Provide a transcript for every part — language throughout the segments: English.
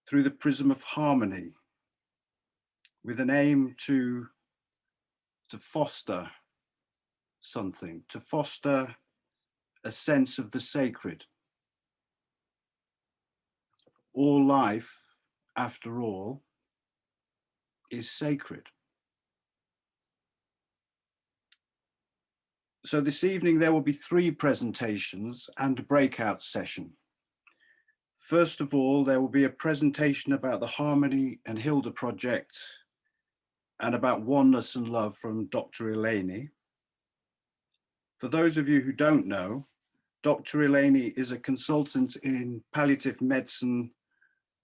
through the prism of harmony, with an aim to foster something, to foster a sense of the sacred. All life, after all, is sacred. So this evening there will be 3 presentations and a breakout session. First of all, there will be a presentation about the Harmony and HILDA project and about oneness and love from Dr. Eleni. For those of you who don't know, Dr. Eleni is a consultant in palliative medicine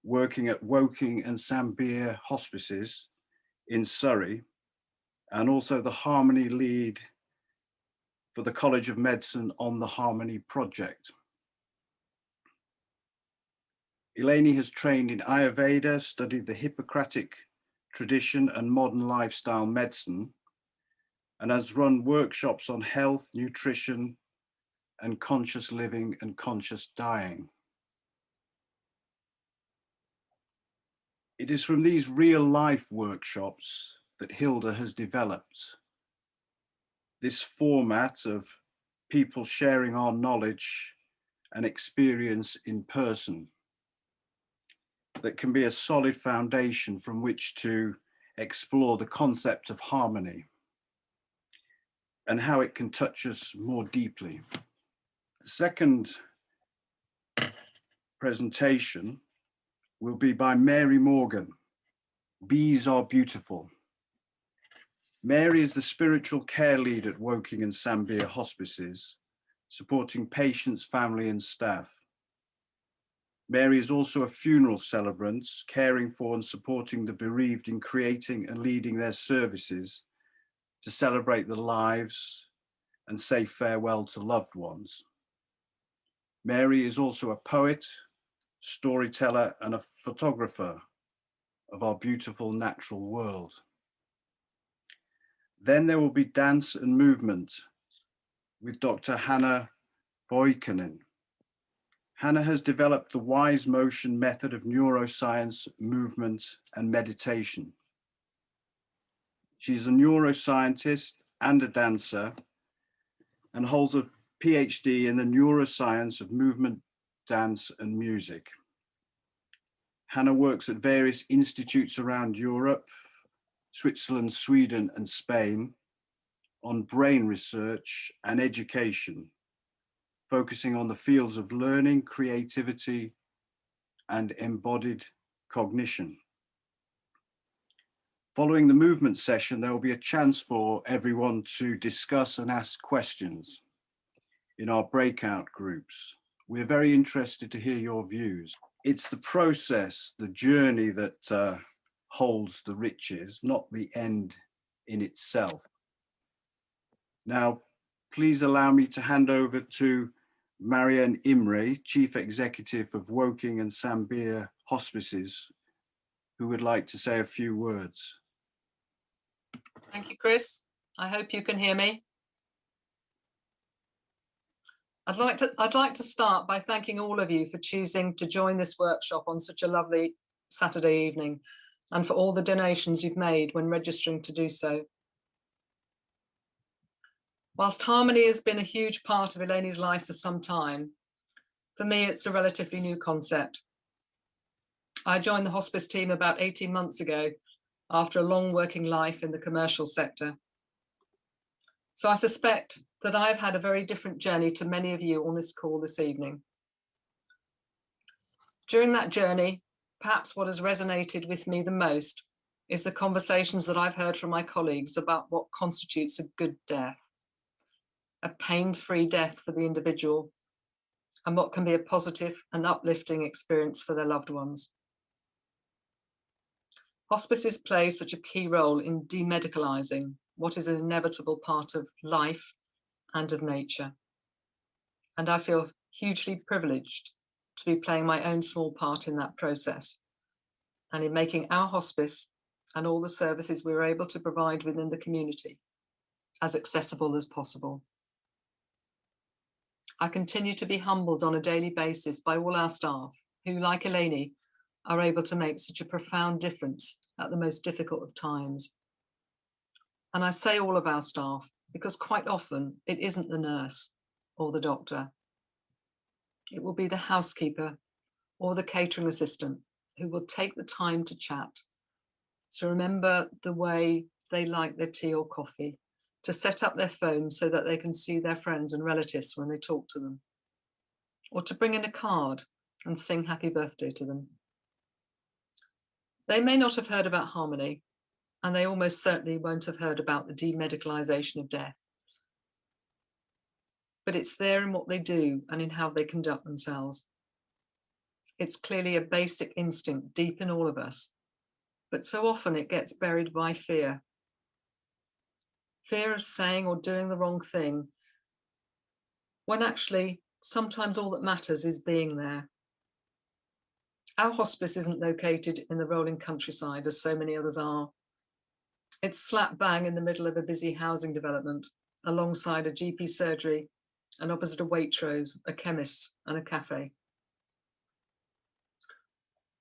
working at Woking and Sambir hospices in Surrey, and also the Harmony lead for the College of Medicine on the Harmony project. Eleni has trained in Ayurveda, studied the Hippocratic tradition and modern lifestyle medicine, and has run workshops on health, nutrition, and conscious living and conscious dying. It is from these real life workshops that HILDA has developed this format of people sharing our knowledge and experience in person that can be a solid foundation from which to explore the concept of harmony and how it can touch us more deeply. The second presentation will be by Mary Morgan. Bees Are Beautiful. Mary is the spiritual care lead at Woking and Sambir hospices, supporting patients, family and staff. Mary is also a funeral celebrant, caring for and supporting the bereaved in creating and leading their services to celebrate the lives and say farewell to loved ones. Mary is also a poet, storyteller, and a photographer of our beautiful natural world. Then there will be dance and movement with Dr. Hannah Boykanen. Hannah has developed the wise motion method of neuroscience, movement, and meditation. She's a neuroscientist and a dancer and holds a PhD in the neuroscience of movement, dance, and music. Hannah works at various institutes around Europe, Switzerland, Sweden, and Spain on brain research and education, focusing on the fields of learning, creativity, and embodied cognition. Following the movement session, there will be a chance for everyone to discuss and ask questions in our breakout groups. We're very interested to hear your views. It's the process, the journey that holds the riches, not the end in itself. Now, please allow me to hand over to Marianne Imre, Chief Executive of Woking and Sambir Hospices, who would like to say a few words. Thank you, Chris. I hope you can hear me. I'd like to start by thanking all of you for choosing to join this workshop on such a lovely Saturday evening, and for all the donations you've made when registering to do so. Whilst harmony has been a huge part of Eleni's life for some time, for me it's a relatively new concept. I joined the hospice team about 18 months ago after a long working life in the commercial sector. So I suspect that I've had a very different journey to many of you on this call this evening. During that journey, perhaps what has resonated with me the most is the conversations that I've heard from my colleagues about what constitutes a good death, a pain-free death for the individual, and what can be a positive and uplifting experience for their loved ones. Hospices play such a key role in demedicalizing what is an inevitable part of life and of nature. And I feel hugely privileged to be playing my own small part in that process and in making our hospice and all the services we're able to provide within the community as accessible as possible. I continue to be humbled on a daily basis by all our staff who, like Eleni, are able to make such a profound difference at the most difficult of times. And I say all of our staff because quite often it isn't the nurse or the doctor. It will be the housekeeper or the catering assistant who will take the time to chat, to remember the way they like their tea or coffee, to set up their phones so that they can see their friends and relatives when they talk to them, or to bring in a card and sing happy birthday to them. They may not have heard about harmony, and they almost certainly won't have heard about the demedicalization of death. But it's there in what they do and in how they conduct themselves. It's clearly a basic instinct deep in all of us, but so often it gets buried by fear. Fear of saying or doing the wrong thing, when actually sometimes all that matters is being there. Our hospice isn't located in the rolling countryside as so many others are. It's slap bang in the middle of a busy housing development, alongside a GP surgery and opposite a Waitrose, a chemist and a cafe.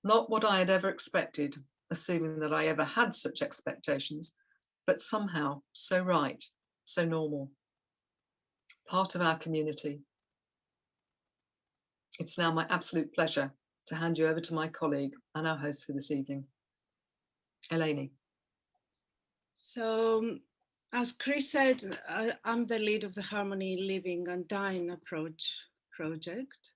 Not what I had ever expected, assuming that I ever had such expectations, but somehow so right, so normal. Part of our community. It's now my absolute pleasure to hand you over to my colleague and our host for this evening, Eleni. So, as Chris said, I'm the lead of the Harmony Living and Dying Approach project.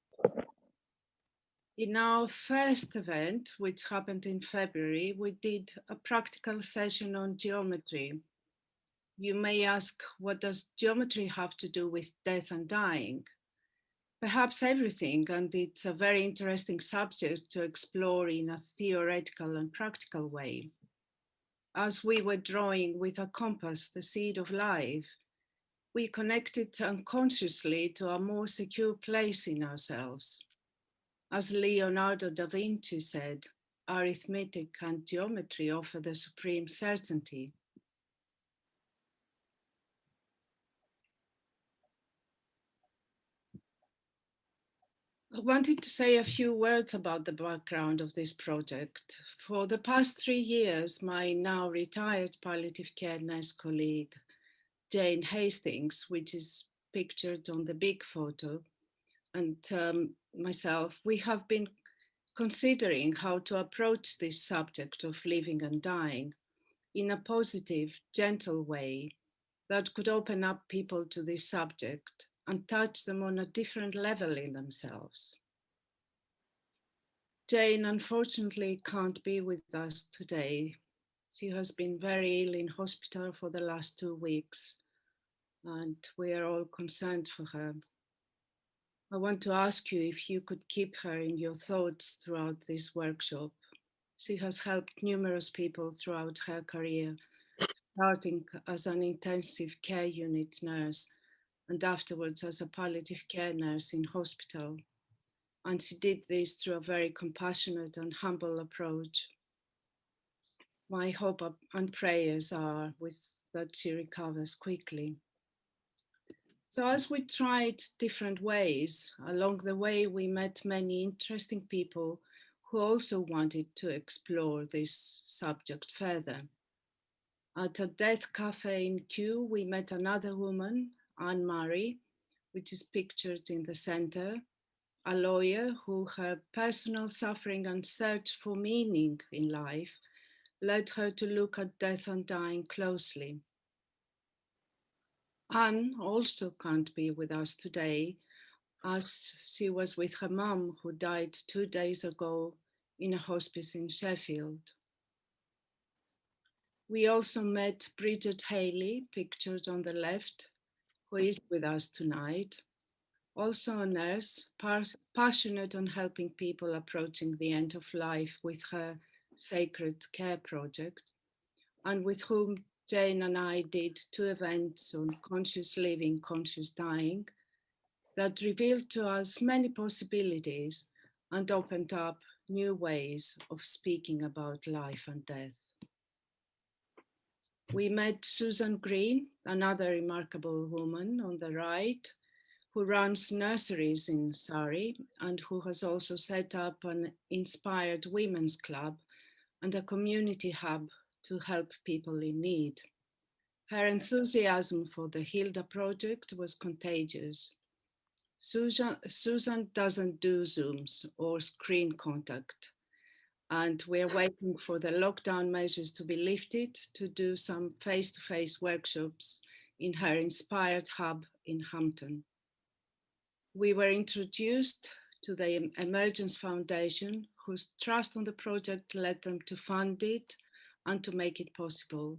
In our first event, which happened in February, we did a practical session on geometry. You may ask, what does geometry have to do with death and dying? Perhaps everything, and it's a very interesting subject to explore in a theoretical and practical way. As we were drawing with a compass the seed of life, we connected unconsciously to a more secure place in ourselves. As Leonardo da Vinci said, arithmetic and geometry offer the supreme certainty. I wanted to say a few words about the background of this project. For the past 3 years, my now retired palliative care nurse colleague, Jane Hastings, which is pictured on the big photo, and myself, we have been considering how to approach this subject of living and dying in a positive, gentle way that could open up people to this subject and touch them on a different level in themselves. Jane unfortunately can't be with us today. She has been very ill in hospital for the last 2 weeks, and we are all concerned for her. I want to ask you if you could keep her in your thoughts throughout this workshop. She has helped numerous people throughout her career, starting as an intensive care unit nurse and afterwards as a palliative care nurse in hospital. And she did this through a very compassionate and humble approach. My hope and prayers are that she recovers quickly. So as we tried different ways, along the way we met many interesting people who also wanted to explore this subject further. At a death cafe in Kew, we met another woman, Anne-Marie, which is pictured in the center, a lawyer who her personal suffering and search for meaning in life led her to look at death and dying closely. Anne also can't be with us today, as she was with her mum, who died 2 days ago in a hospice in Sheffield. We also met Bridget Haley, pictured on the left, who is with us tonight. Also a nurse, passionate on helping people approaching the end of life with her Sacred Care project, and with whom Jane and I did 2 events on conscious living, conscious dying that revealed to us many possibilities and opened up new ways of speaking about life and death. We met Susan Green, another remarkable woman on the right, who runs nurseries in Surrey and who has also set up an inspired women's club and a community hub to help people in need. Her enthusiasm for the HILDA project was contagious. Susan doesn't do Zooms or screen contact, and we're waiting for the lockdown measures to be lifted to do some face-to-face workshops in her inspired hub in Hampton. We were introduced to the Emergence Foundation, whose trust on the project led them to fund it and to make it possible.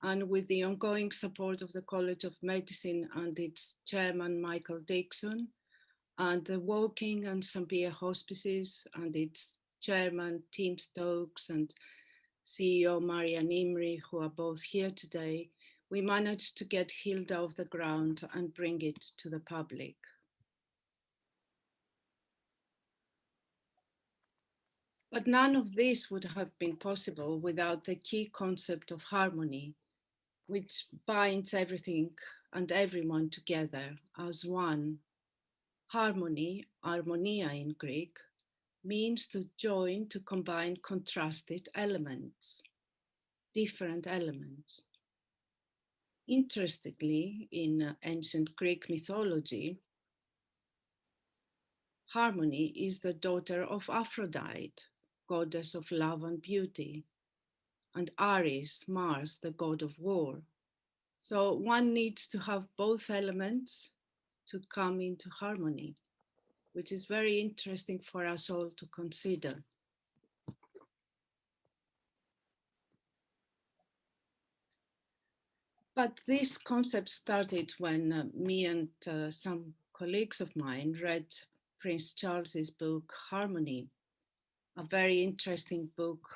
And with the ongoing support of the College of Medicine and its chairman, Michael Dixon, and the Woking and Sambia hospices and its chairman, Tim Stokes, and CEO Marian Imri, who are both here today, we managed to get HILDA off the ground and bring it to the public. But none of this would have been possible without the key concept of harmony, which binds everything and everyone together as one. Harmony, harmonia in Greek, means to join, to combine contrasted elements, different elements. Interestingly, in ancient Greek mythology, Harmony is the daughter of Aphrodite, goddess of love and beauty, and Ares, Mars, the god of war. So one needs to have both elements to come into harmony, which is very interesting for us all to consider. But this concept started when me and some colleagues of mine read Prince Charles's book, Harmony, a very interesting book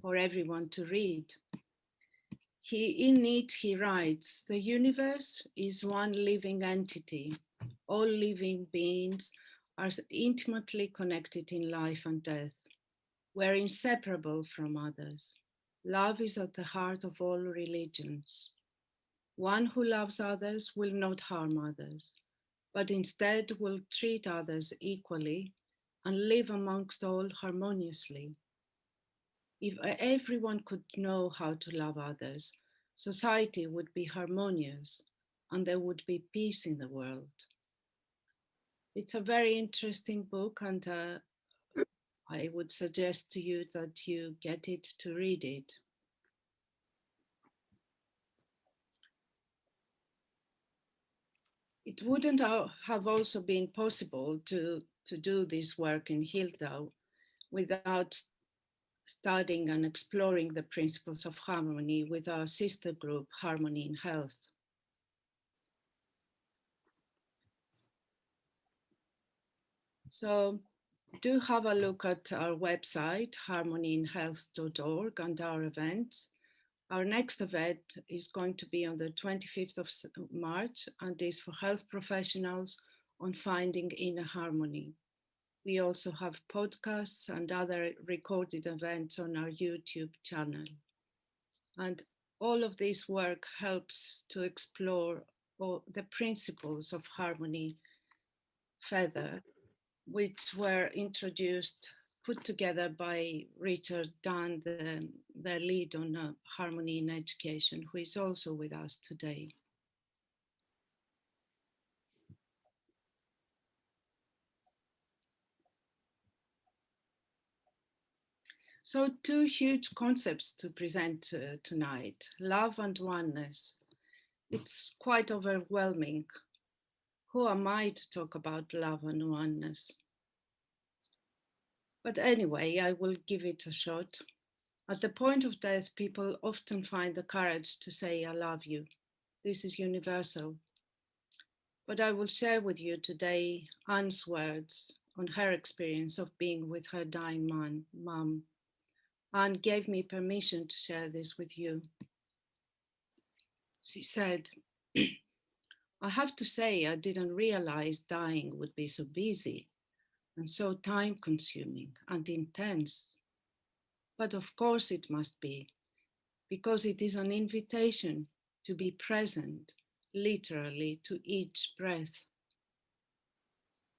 for everyone to read. In it, he writes, the universe is one living entity. All living beings are intimately connected in life and death. We're inseparable from others. Love is at the heart of all religions. One who loves others will not harm others, but instead will treat others equally and live amongst all harmoniously. If everyone could know how to love others, society would be harmonious and there would be peace in the world. It's a very interesting book, and I would suggest to you that you get it to read it. It wouldn't have also been possible to do this work in HILDA without studying and exploring the principles of harmony with our sister group, Harmony in Health. So do have a look at our website, harmonyinhealth.org, and our events. Our next event is going to be on the 25th of March and is for health professionals on finding inner harmony. We also have podcasts and other recorded events on our YouTube channel. And all of this work helps to explore the principles of harmony further, which were put together by Richard Dunn, the lead on harmony in education, who is also with us today. So two huge concepts to present tonight, love and oneness. It's quite overwhelming. Who am I to talk about love and oneness? But anyway, I will give it a shot. At the point of death, people often find the courage to say, I love you. This is universal. But I will share with you today Anne's words on her experience of being with her dying mum. Anne gave me permission to share this with you. She said, I have to say, I didn't realize dying would be so busy and so time consuming and intense. But of course it must be, because it is an invitation to be present literally to each breath.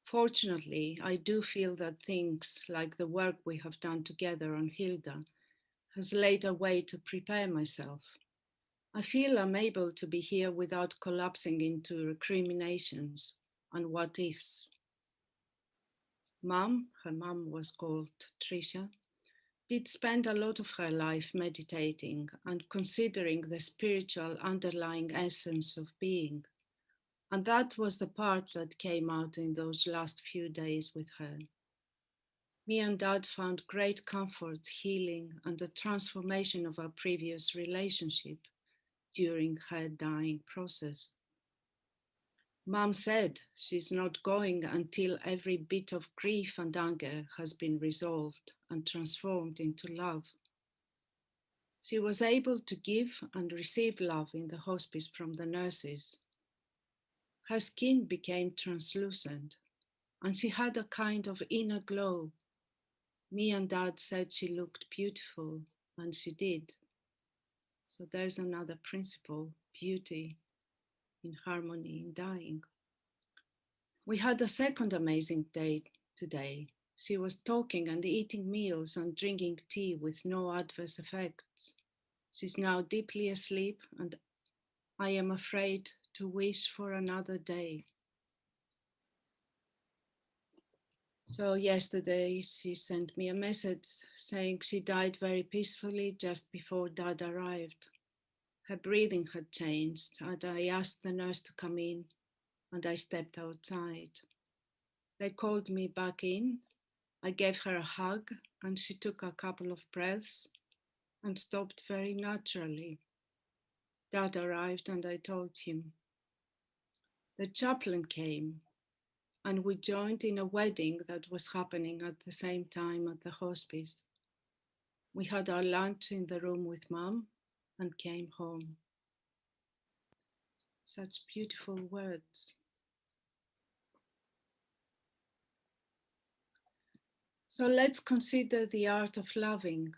Fortunately, I do feel that things like the work we have done together on HILDA has laid a way to prepare myself. I feel I'm able to be here without collapsing into recriminations and what ifs. Mum, her mum was called Tricia, did spend a lot of her life meditating and considering the spiritual underlying essence of being. And that was the part that came out in those last few days with her. Me and Dad found great comfort, healing, and the transformation of our previous relationship during her dying process. Mum said she's not going until every bit of grief and anger has been resolved and transformed into love. She was able to give and receive love in the hospice from the nurses. Her skin became translucent and she had a kind of inner glow. Me and Dad said she looked beautiful, and she did. So there's another principle, beauty in harmony in dying. We had a second amazing day today. She was talking and eating meals and drinking tea with no adverse effects. She's now deeply asleep, and I am afraid to wish for another day. So yesterday she sent me a message saying she died very peacefully just before Dad arrived. Her breathing had changed, and I asked the nurse to come in, and I stepped outside. They called me back in. I gave her a hug, and she took a couple of breaths and stopped very naturally. Dad arrived, and I told him. The chaplain came, and we joined in a wedding that was happening at the same time at the hospice. We had our lunch in the room with Mum and came home. Such beautiful words. So let's consider the art of loving.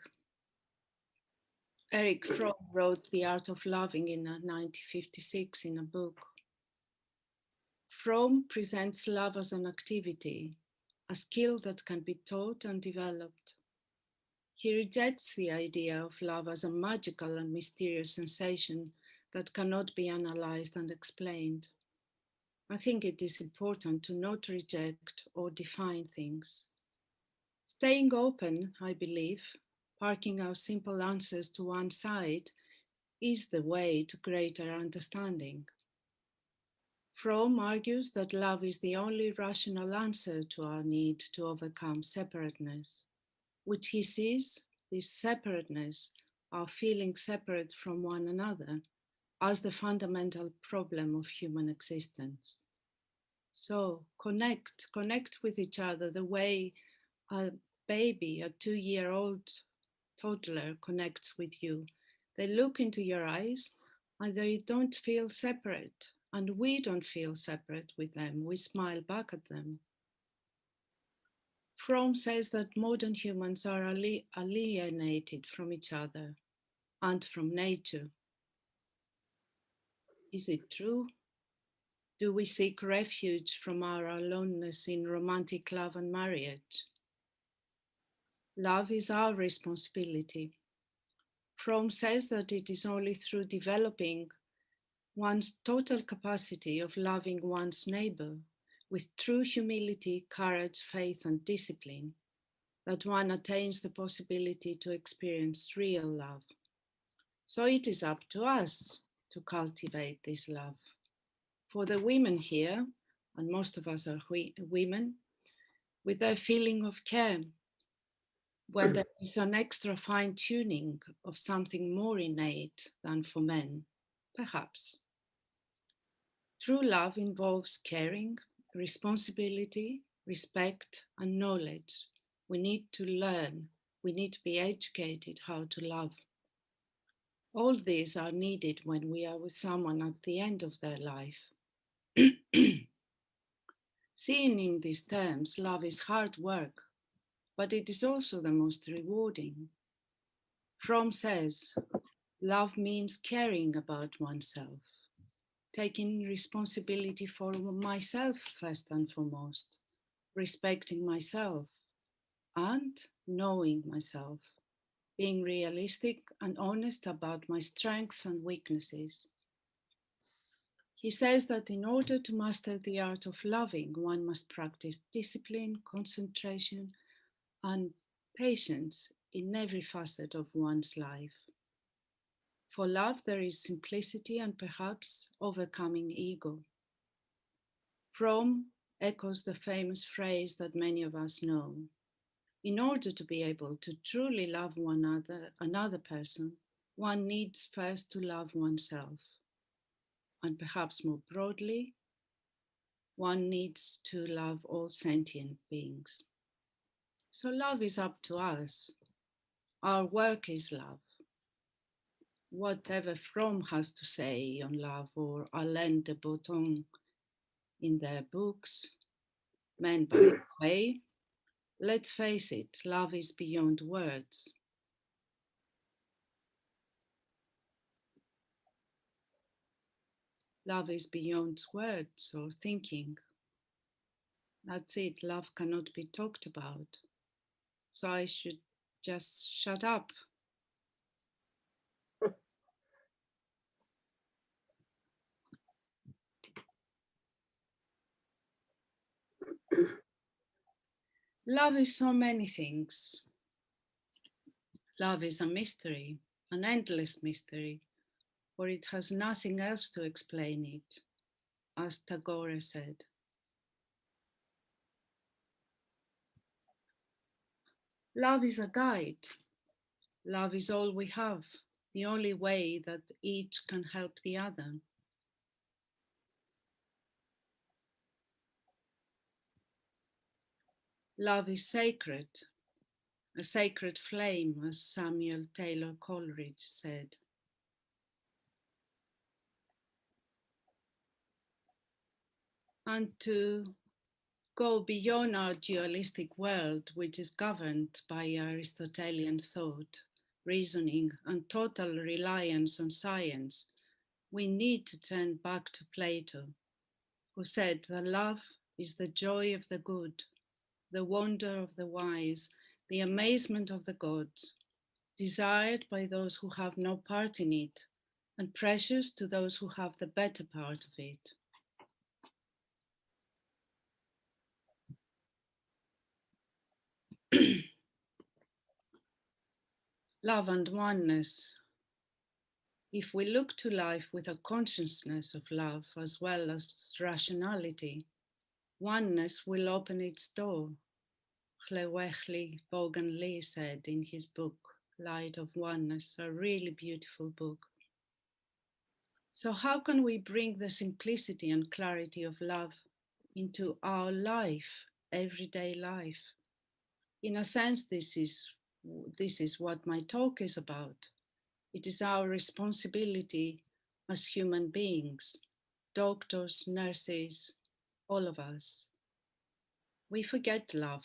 Eric Fromm wrote The Art of Loving in 1956 in a book. Fromm presents love as an activity, a skill that can be taught and developed. He rejects the idea of love as a magical and mysterious sensation that cannot be analyzed and explained. I think it is important to not reject or define things. Staying open, I believe, parking our simple answers to one side, is the way to greater understanding. Fromm argues that love is the only rational answer to our need to overcome separateness, which he sees, this separateness, our feeling separate from one another, as the fundamental problem of human existence. So connect with each other the way a baby, a 2-year-old toddler connects with you. They look into your eyes and they don't feel separate, and we don't feel separate with them. We smile back at them. Fromm says that modern humans are alienated from each other and from nature. Is it true? Do we seek refuge from our aloneness in romantic love and marriage? Love is our responsibility. Fromm says that it is only through developing one's total capacity of loving one's neighbor with true humility, courage, faith, and discipline that one attains the possibility to experience real love. So it is up to us to cultivate this love. For the women here, and most of us are women, with their feeling of care, when there is an extra fine tuning of something more innate than for men, perhaps. True love involves caring, responsibility, respect, and knowledge. We need to learn, we need to be educated how to love. All these are needed when we are with someone at the end of their life. Seen in these terms, love is hard work, but it is also the most rewarding. Fromm says, love means caring about oneself. taking responsibility for myself first and foremost, respecting myself and knowing myself, being realistic and honest about my strengths and weaknesses. He says that in order to master the art of loving, one must practice discipline, concentration, and patience in every facet of one's life. For love, there is simplicity and perhaps overcoming ego. Fromm echoes the famous phrase that many of us know. In order to be able to truly love another person, one needs first to love oneself. And perhaps more broadly, one needs to love all sentient beings. So love is up to us. Our work is love. Whatever Fromm has to say on love, or Alain de Botton in their books, Men by the Way, let's face it, love is beyond words. Love is beyond words or thinking. That's it, love cannot be talked about. So I should just shut up. Love is so many things. Love is a mystery, an endless mystery, for it has nothing else to explain it, as Tagore said. Love is a guide. Love is all we have, the only way that each can help the other. Love is sacred, a sacred flame, as Samuel Taylor Coleridge said. And to go beyond our dualistic world, which is governed by Aristotelian thought, reasoning, and total reliance on science, we need to turn back to Plato, who said that love is the joy of the good, the wonder of the wise, the amazement of the gods, desired by those who have no part in it, and precious to those who have the better part of it. Love and oneness. If we look to life with a consciousness of love as well as rationality, oneness will open its door. Gracefully Vaughan Lee said in his book, Light of Oneness, a really beautiful book. So how can we bring the simplicity and clarity of love into our life, everyday life? In a sense, this is what my talk is about. It is our responsibility as human beings, doctors, nurses, all of us. We forget love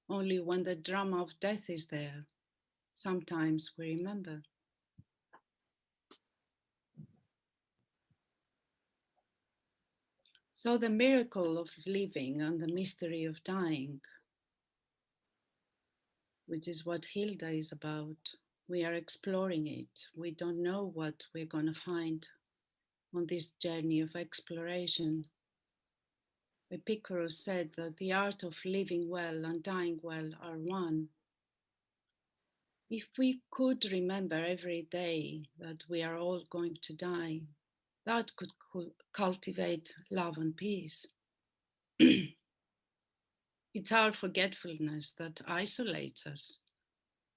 only when the drama of death is there. Sometimes we remember. So the miracle of living and the mystery of dying, which is what HILDA is about, we are exploring it. We don't know what we're going to find on this journey of exploration. Epicurus said that the art of living well and dying well are one. If we could remember every day that we are all going to die, that could cultivate love and peace. It's our forgetfulness that isolates us.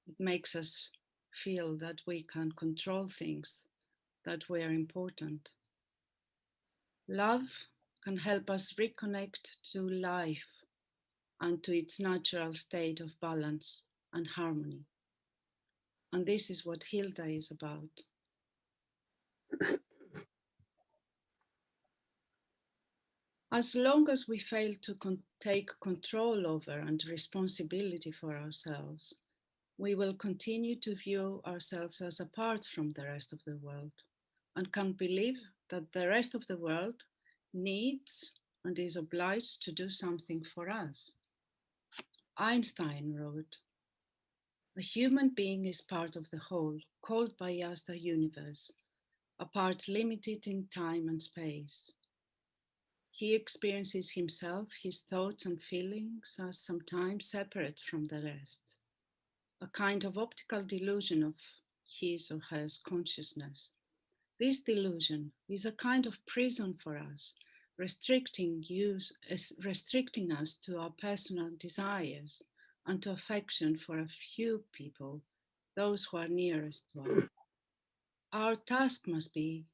It makes us feel that we can control things, that we are important. Love can help us reconnect to life and to its natural state of balance and harmony. And this is what HILDA is about. As long as we fail to take control over and responsibility for ourselves, we will continue to view ourselves as apart from the rest of the world and can believe that the rest of the world needs and is obliged to do something for us. Einstein wrote, "A human being is part of the whole, called by us the universe, a part limited in time and space. He experiences himself, his thoughts and feelings as sometimes separate from the rest, a kind of optical delusion of his or her consciousness. This delusion is a kind of prison for us, restricting us to our personal desires and to affection for a few people, those who are nearest to us. Our task must be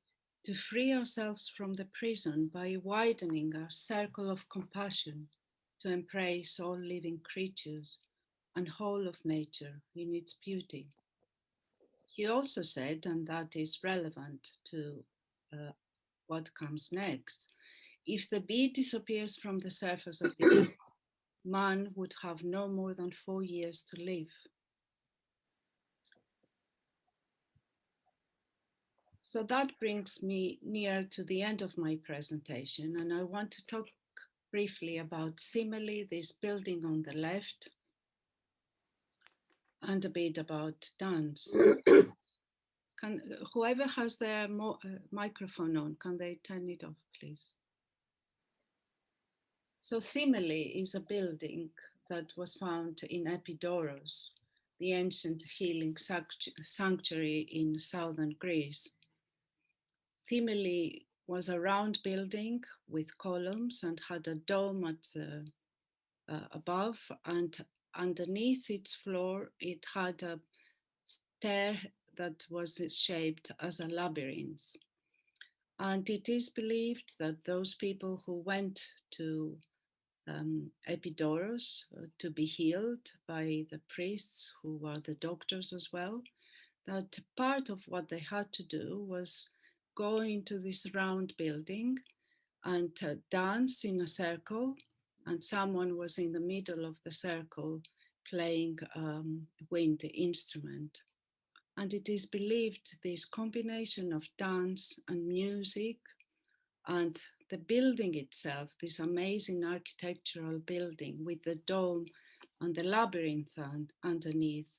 to free ourselves from the prison by widening our circle of compassion to embrace all living creatures and whole of nature in its beauty." He also said, and that is relevant to what comes next, if the bee disappears from the surface of the earth, man would have no more than 4 years to live. So that brings me near to the end of my presentation, and I want to talk briefly about simile, this building on the left, and a bit about dance. Whoever has their microphone on, can they turn it off, please? So Simile is a building that was found in Epidaurus, the ancient healing sanctuary in southern Greece. Simile was a round building with columns and had a dome at above, and underneath its floor it had a stair that was shaped as a labyrinth. And it is believed that those people who went to Epidaurus to be healed by the priests, who were the doctors as well, that part of what they had to do was go into this round building and dance in a circle, and someone was in the middle of the circle playing wind instrument. And it is believed this combination of dance and music and the building itself, this amazing architectural building with the dome and the labyrinth underneath,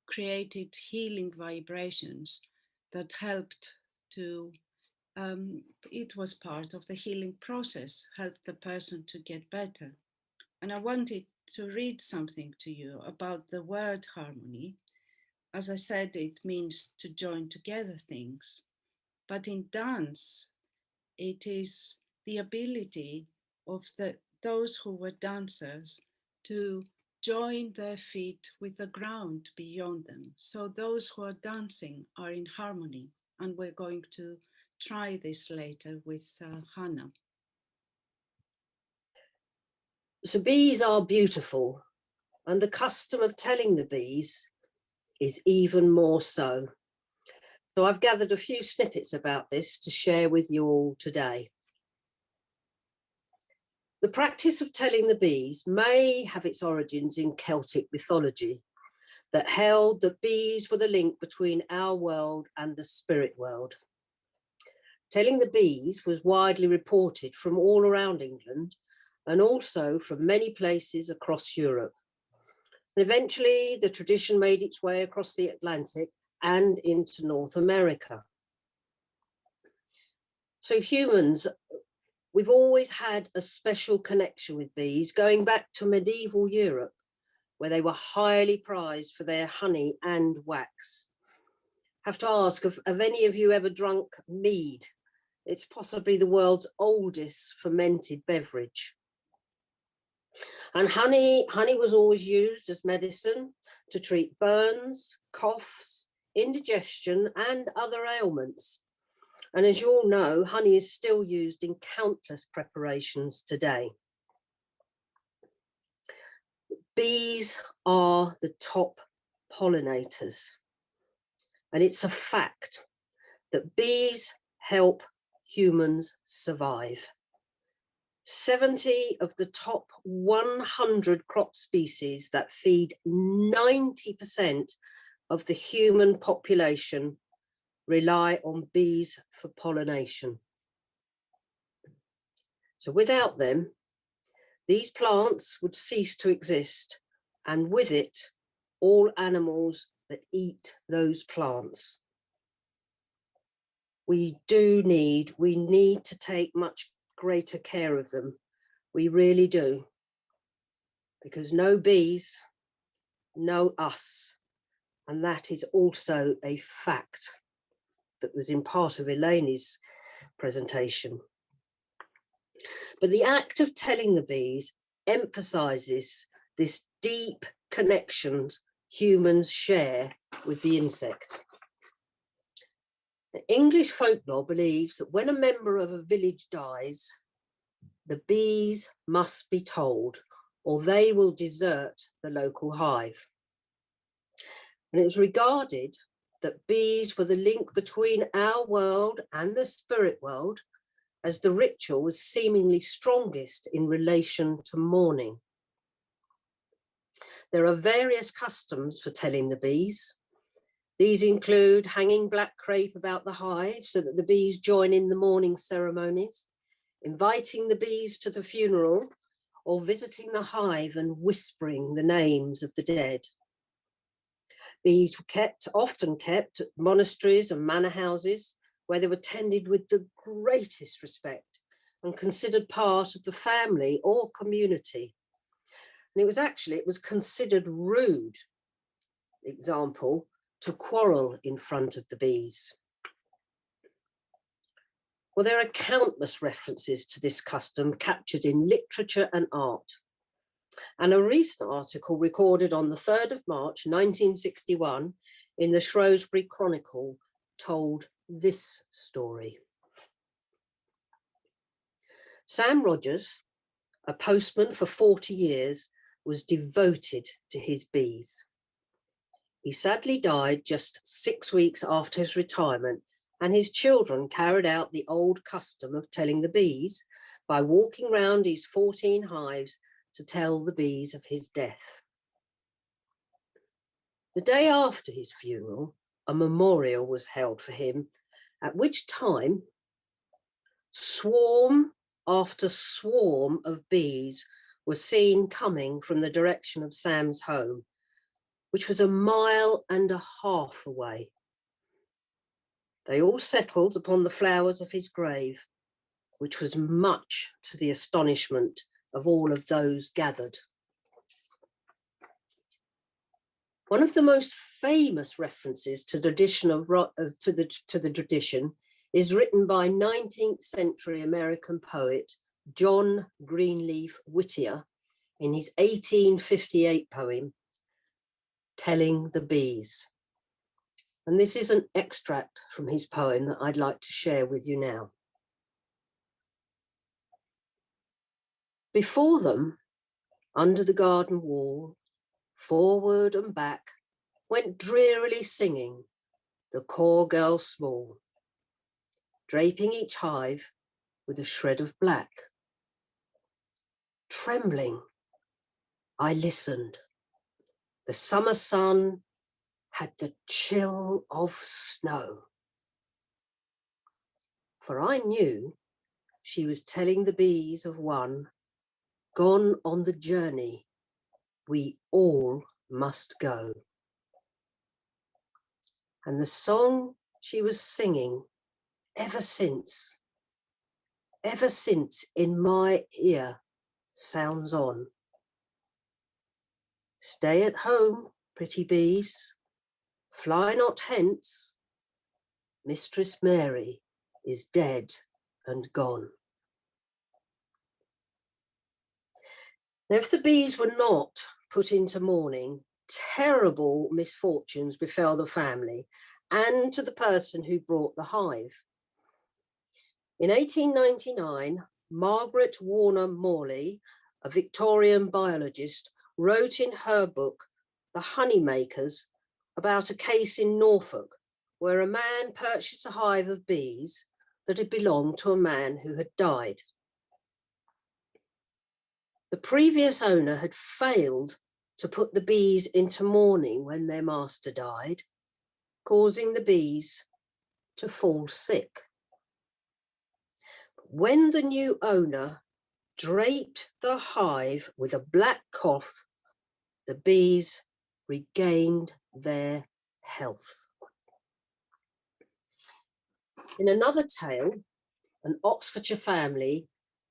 created healing vibrations that helped to, it was part of the healing process, helped the person to get better. And I wanted to read something to you about the word harmony. As I said, it means to join together things. But in dance, it is the ability of those who were dancers to join their feet with the ground beyond them. So those who are dancing are in harmony. And we're going to try this later with Hannah. So bees are beautiful, and the custom of telling the bees is even more so. So I've gathered a few snippets about this to share with you all today. The practice of telling the bees may have its origins in Celtic mythology that held that bees were the link between our world and the spirit world. Telling the bees was widely reported from all around England and also from many places across Europe. And eventually the tradition made its way across the Atlantic and into North America. So humans, we've always had a special connection with bees going back to medieval Europe, where they were highly prized for their honey and wax. I have to ask, have any of you ever drunk mead? It's possibly the world's oldest fermented beverage. And honey was always used as medicine to treat burns, coughs, indigestion, and other ailments. And as you all know, honey is still used in countless preparations today. Bees are the top pollinators. And it's a fact that bees help humans survive. 70 of the top 100 crop species that feed 90% of the human population rely on bees for pollination. So without them, these plants would cease to exist, and with it, all animals that eat those plants. We need to take much greater care of them. We really do. Because no bees, no us. And that is also a fact that was in part of Elaine's presentation. But the act of telling the bees emphasizes this deep connections humans share with the insect. The English folklore believes that when a member of a village dies, the bees must be told, or they will desert the local hive. And it was regarded that bees were the link between our world and the spirit world, as the ritual was seemingly strongest in relation to mourning. There are various customs for telling the bees. These include hanging black crepe about the hive so that the bees join in the mourning ceremonies, inviting the bees to the funeral, or visiting the hive and whispering the names of the dead. Bees were often kept at monasteries and manor houses, where they were tended with the greatest respect and considered part of the family or community. And it was considered rude, example, to quarrel in front of the bees. Well, there are countless references to this custom captured in literature and art. And a recent article recorded on the 3rd of March, 1961, in the Shrewsbury Chronicle told this story. Sam Rogers, a postman for 40 years, was devoted to his bees. He sadly died just 6 weeks after his retirement, and his children carried out the old custom of telling the bees by walking round his 14 hives to tell the bees of his death. The day after his funeral, a memorial was held for him, at which time swarm after swarm of bees were seen coming from the direction of Sam's home, which was 1.5 miles away. They all settled upon the flowers of his grave, which was much to the astonishment of all of those gathered. One of the most famous references to the tradition is written by 19th century American poet John Greenleaf Whittier in his 1858 poem, Telling the Bees. And this is an extract from his poem that I'd like to share with you now. Before them, under the garden wall, forward and back, went drearily singing the corps girl small, draping each hive with a shred of black. Trembling, I listened. The summer sun had the chill of snow. For I knew she was telling the bees of one gone on the journey we all must go. And the song she was singing ever since in my ear sounds on. Stay at home, pretty bees, fly not hence. Mistress Mary is dead and gone. Now, if the bees were not put into mourning, terrible misfortunes befell the family and to the person who brought the hive. In 1899, Margaret Warner Morley, a Victorian biologist, wrote in her book, The Honeymakers, about a case in Norfolk where a man purchased a hive of bees that had belonged to a man who had died. The previous owner had failed to put the bees into mourning when their master died, causing the bees to fall sick. When the new owner draped the hive with a black cloth, the bees regained their health. In another tale, an Oxfordshire family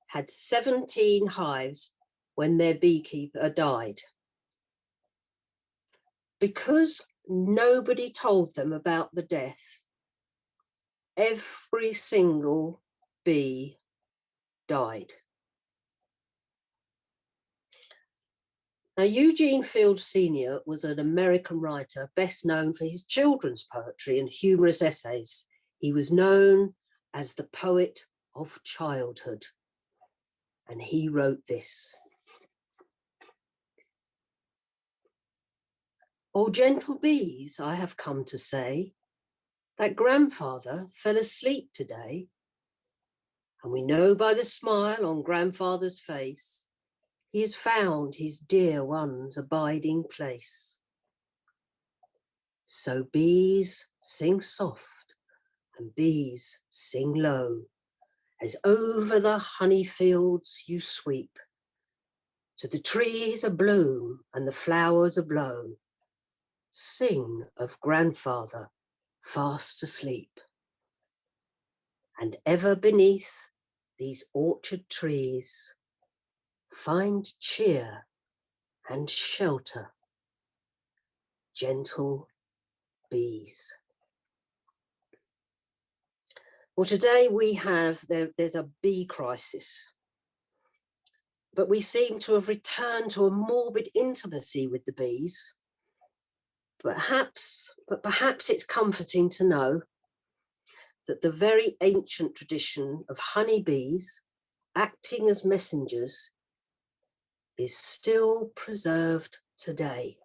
had 17 hives when their beekeeper died. Because nobody told them about the death, every single bee died. Now, Eugene Field Sr. was an American writer best known for his children's poetry and humorous essays. He was known as the poet of childhood, and he wrote this. "O gentle bees, I have come to say that grandfather fell asleep today, and we know by the smile on grandfather's face he has found his dear one's abiding place. So bees sing soft and bees sing low, as over the honey fields you sweep, to the trees abloom and the flowers ablow. Sing of grandfather fast asleep. And ever beneath these orchard trees find cheer and shelter, gentle bees." Well, today we have, there's a bee crisis, but we seem to have returned to a morbid intimacy with the bees. But perhaps it's comforting to know that the very ancient tradition of honeybees acting as messengers is still preserved today,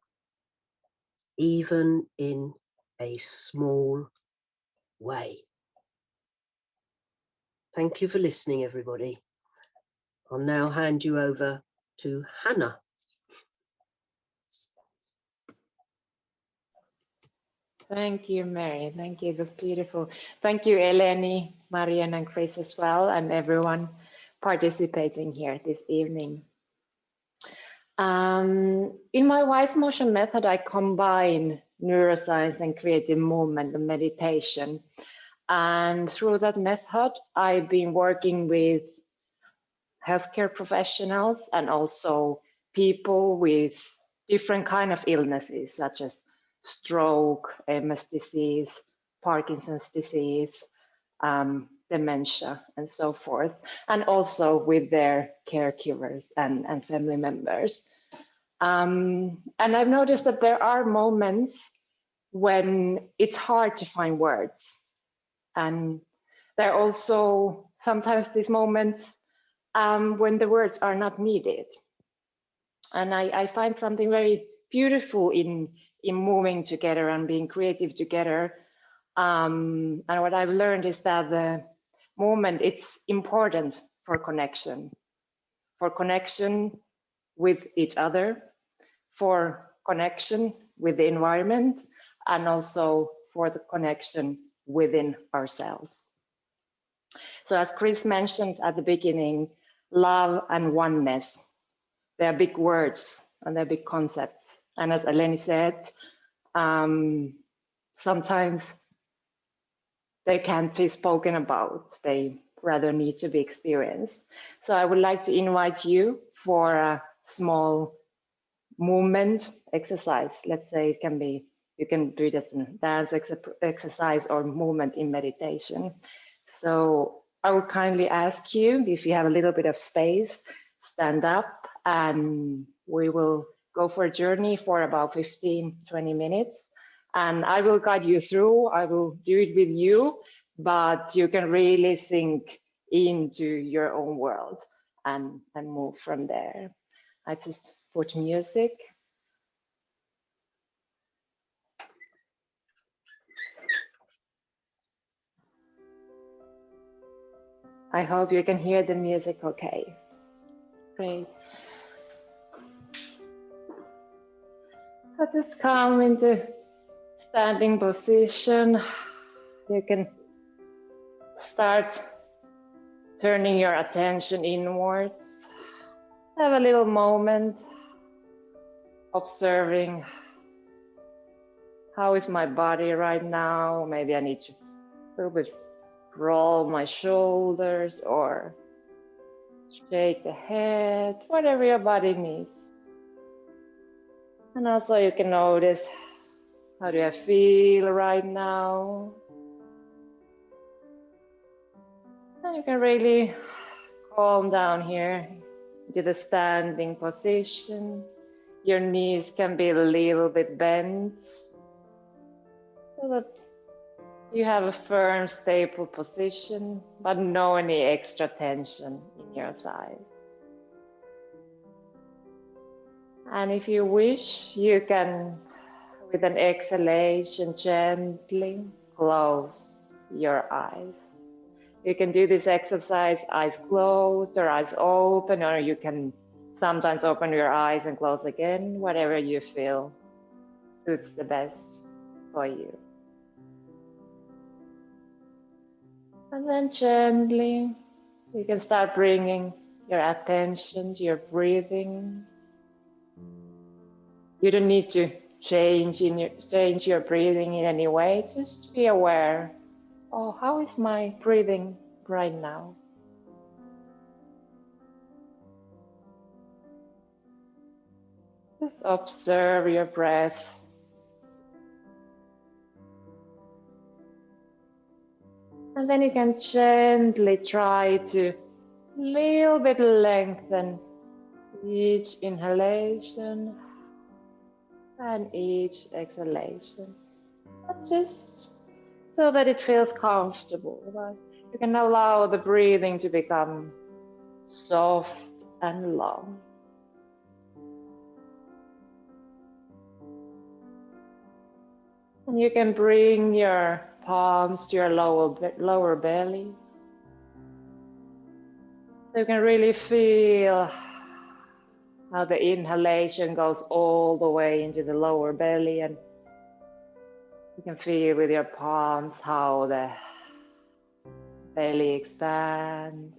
even in a small way. Thank you for listening, everybody. I'll now hand you over to Hannah. Thank you, Mary. Thank you. That's beautiful. Thank you, Eleni, Marianne, and Chris as well, and everyone participating here this evening. In my Wise Motion method, I combine neuroscience and creative movement and meditation. And through that method, I've been working with healthcare professionals and also people with different kind of illnesses, such as stroke, MS disease, Parkinson's disease, dementia, and so forth, and also with their caregivers and family members. And I've noticed that there are moments when it's hard to find words. And there are also sometimes these moments when the words are not needed. And I find something very beautiful in moving together and being creative together. And what I've learned is that the moment, it's important for connection with each other, for connection with the environment, and also for the connection within ourselves. So as Chris mentioned at the beginning, love and oneness, they are big words and they're big concepts. And as Eleni said, sometimes they can't be spoken about. They rather need to be experienced. So I would like to invite you for a small movement exercise. Let's say it can be, you can do it as a dance exercise or movement in meditation. So I would kindly ask you, if you have a little bit of space, stand up and we will go for a journey for about 15-20 minutes. And I will guide you through, I will do it with you, but you can really sink into your own world and move from there. I just put music. I hope you can hear the music okay. Great. So just come into standing position. You can start turning your attention inwards. Have a little moment observing how is my body right now. Maybe I need to a little bit roll my shoulders or shake the head, whatever your body needs. And also you can notice, how do I feel right now? And you can really calm down here into the standing position. Your knees can be a little bit bent so that you have a firm, stable position, but no any extra tension in your thighs. And if you wish, you can, with an exhalation, gently close your eyes. You can do this exercise eyes closed or eyes open, or you can sometimes open your eyes and close again, whatever you feel suits the best for you. And then gently, you can start bringing your attention to your breathing. You don't need to change your breathing in any way. Just be aware. Oh, how is my breathing right now? Just observe your breath. And then you can gently try to little bit lengthen each inhalation and each exhalation. But just so that it feels comfortable. Right? You can allow the breathing to become soft and long. And you can bring your palms to your lower belly. So you can really feel how the inhalation goes all the way into the lower belly, and you can feel with your palms how the belly expands.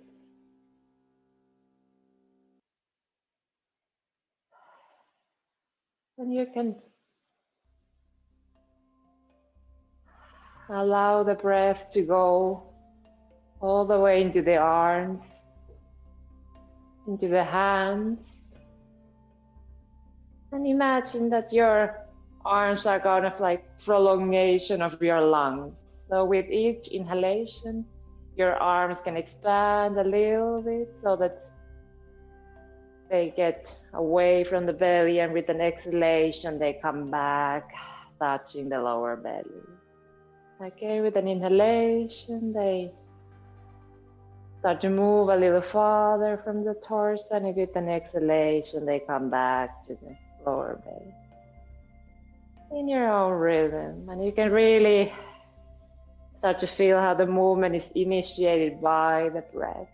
And you can allow the breath to go all the way into the arms, into the hands. And imagine that your arms are kind of like prolongation of your lungs. So with each inhalation, your arms can expand a little bit so that they get away from the belly, and with an exhalation, they come back, touching the lower belly. Okay, with an inhalation, they start to move a little farther from the torso, and with an exhalation, they come back to the lower belly. In your own rhythm, and you can really start to feel how the movement is initiated by the breath.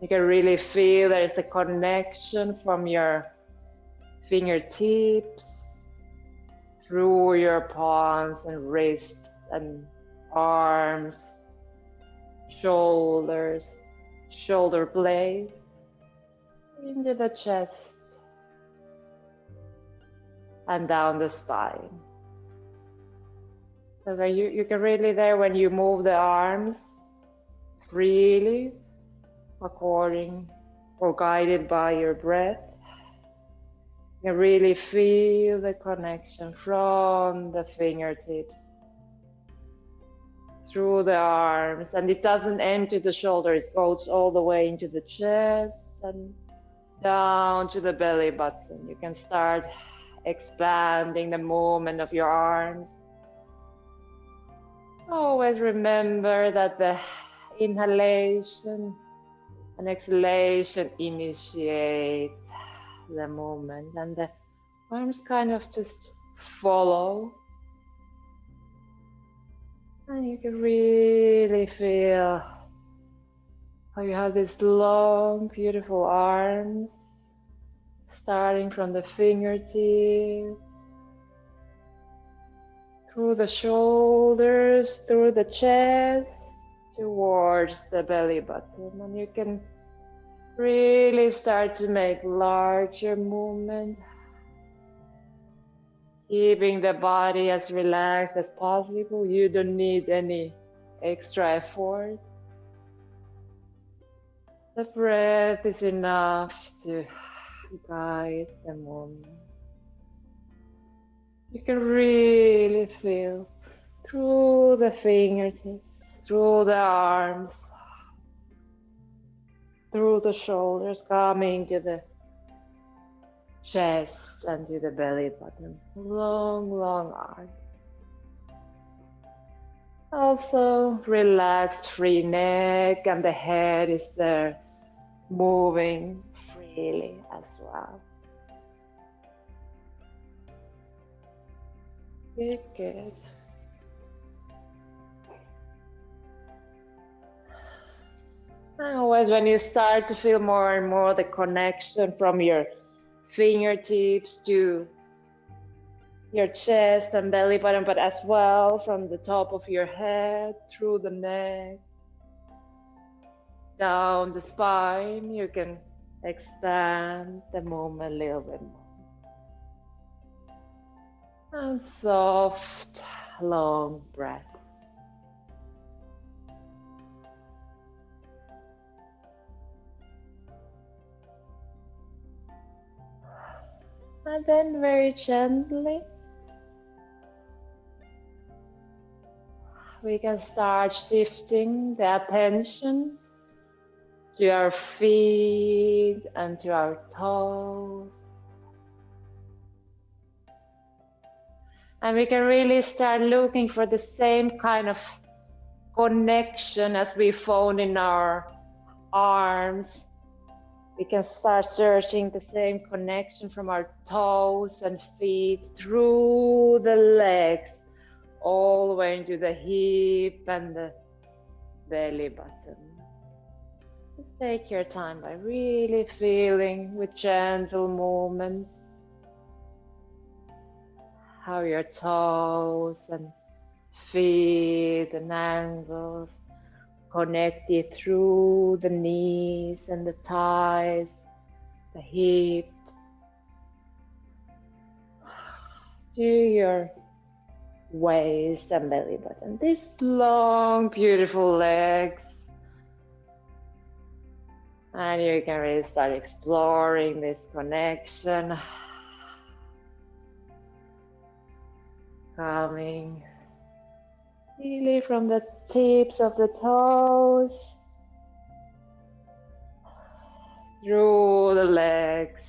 You can really feel there is a connection from your fingertips through your palms and wrists and arms, shoulders, shoulder blades, into the chest and down the spine. So that you can really there, when you move the arms freely, according or guided by your breath, you can really feel the connection from the fingertips through the arms, and it doesn't enter the shoulders, it goes all the way into the chest and down to the belly button. You can start expanding the movement of your arms. Always remember that the inhalation and exhalation initiate the movement, and the arms kind of just follow. And you can really feel how you have these long, beautiful arms, starting from the fingertips, through the shoulders, through the chest, towards the belly button. And you can Really start to make larger movement, keeping the body as relaxed as possible. You don't need any extra effort. The breath is enough to guide the movement. You can really feel through the fingertips, through the arms, through the shoulders, coming to the chest and to the belly button. Long, long arms. Also, relaxed, free neck, and the head is there, moving freely as well. Good, good. And always when you start to feel more and more the connection from your fingertips to your chest and belly button, but as well from the top of your head, through the neck, down the spine, you can expand the movement a little bit more. And soft, long breath. And then very gently, we can start shifting the attention to our feet and to our toes. And we can really start looking for the same kind of connection as we found in our arms. We can start searching the same connection from our toes and feet through the legs, all the way into the hip and the belly button. Just take your time by really feeling with gentle movements how your toes and feet and ankles connected through the knees and the thighs, the hip, to your waist and belly button. These long, beautiful legs. And you can really start exploring this connection. Coming really from the tips of the toes, through the legs,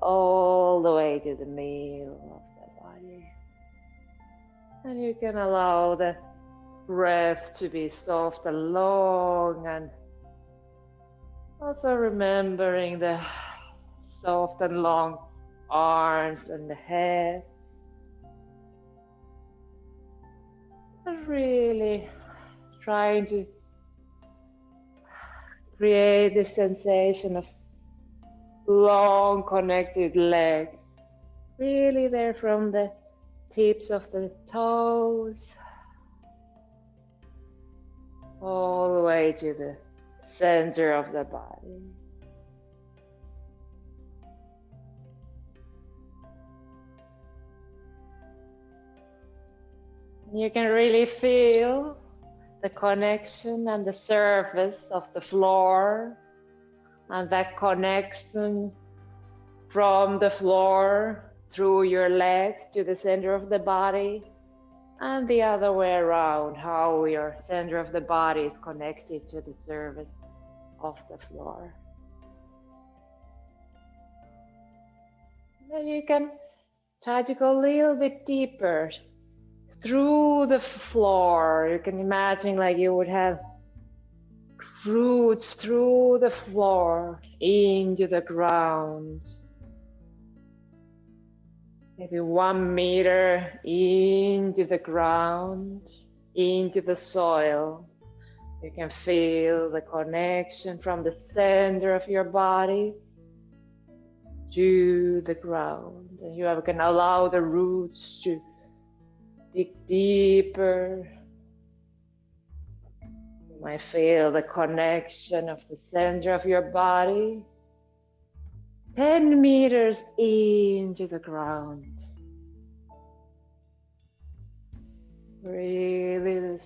all the way to the middle of the body. And you can allow the breath to be soft and long, and also remembering the soft and long arms and the head. And really trying to create this sensation of long connected legs. Really there from the tips of the toes all the way to the center of the body. You can really feel the connection and the surface of the floor, and that connection from the floor through your legs to the center of the body, and the other way around, how your center of the body is connected to the surface of the floor. Then you can try to go a little bit deeper through the floor. You can imagine like you would have roots through the floor into the ground. Maybe 1 meter into the ground, into the soil. You can feel the connection from the center of your body to the ground. And you can allow the roots to dig deeper might feel the connection of the center of your body 10 meters into the ground. Really, this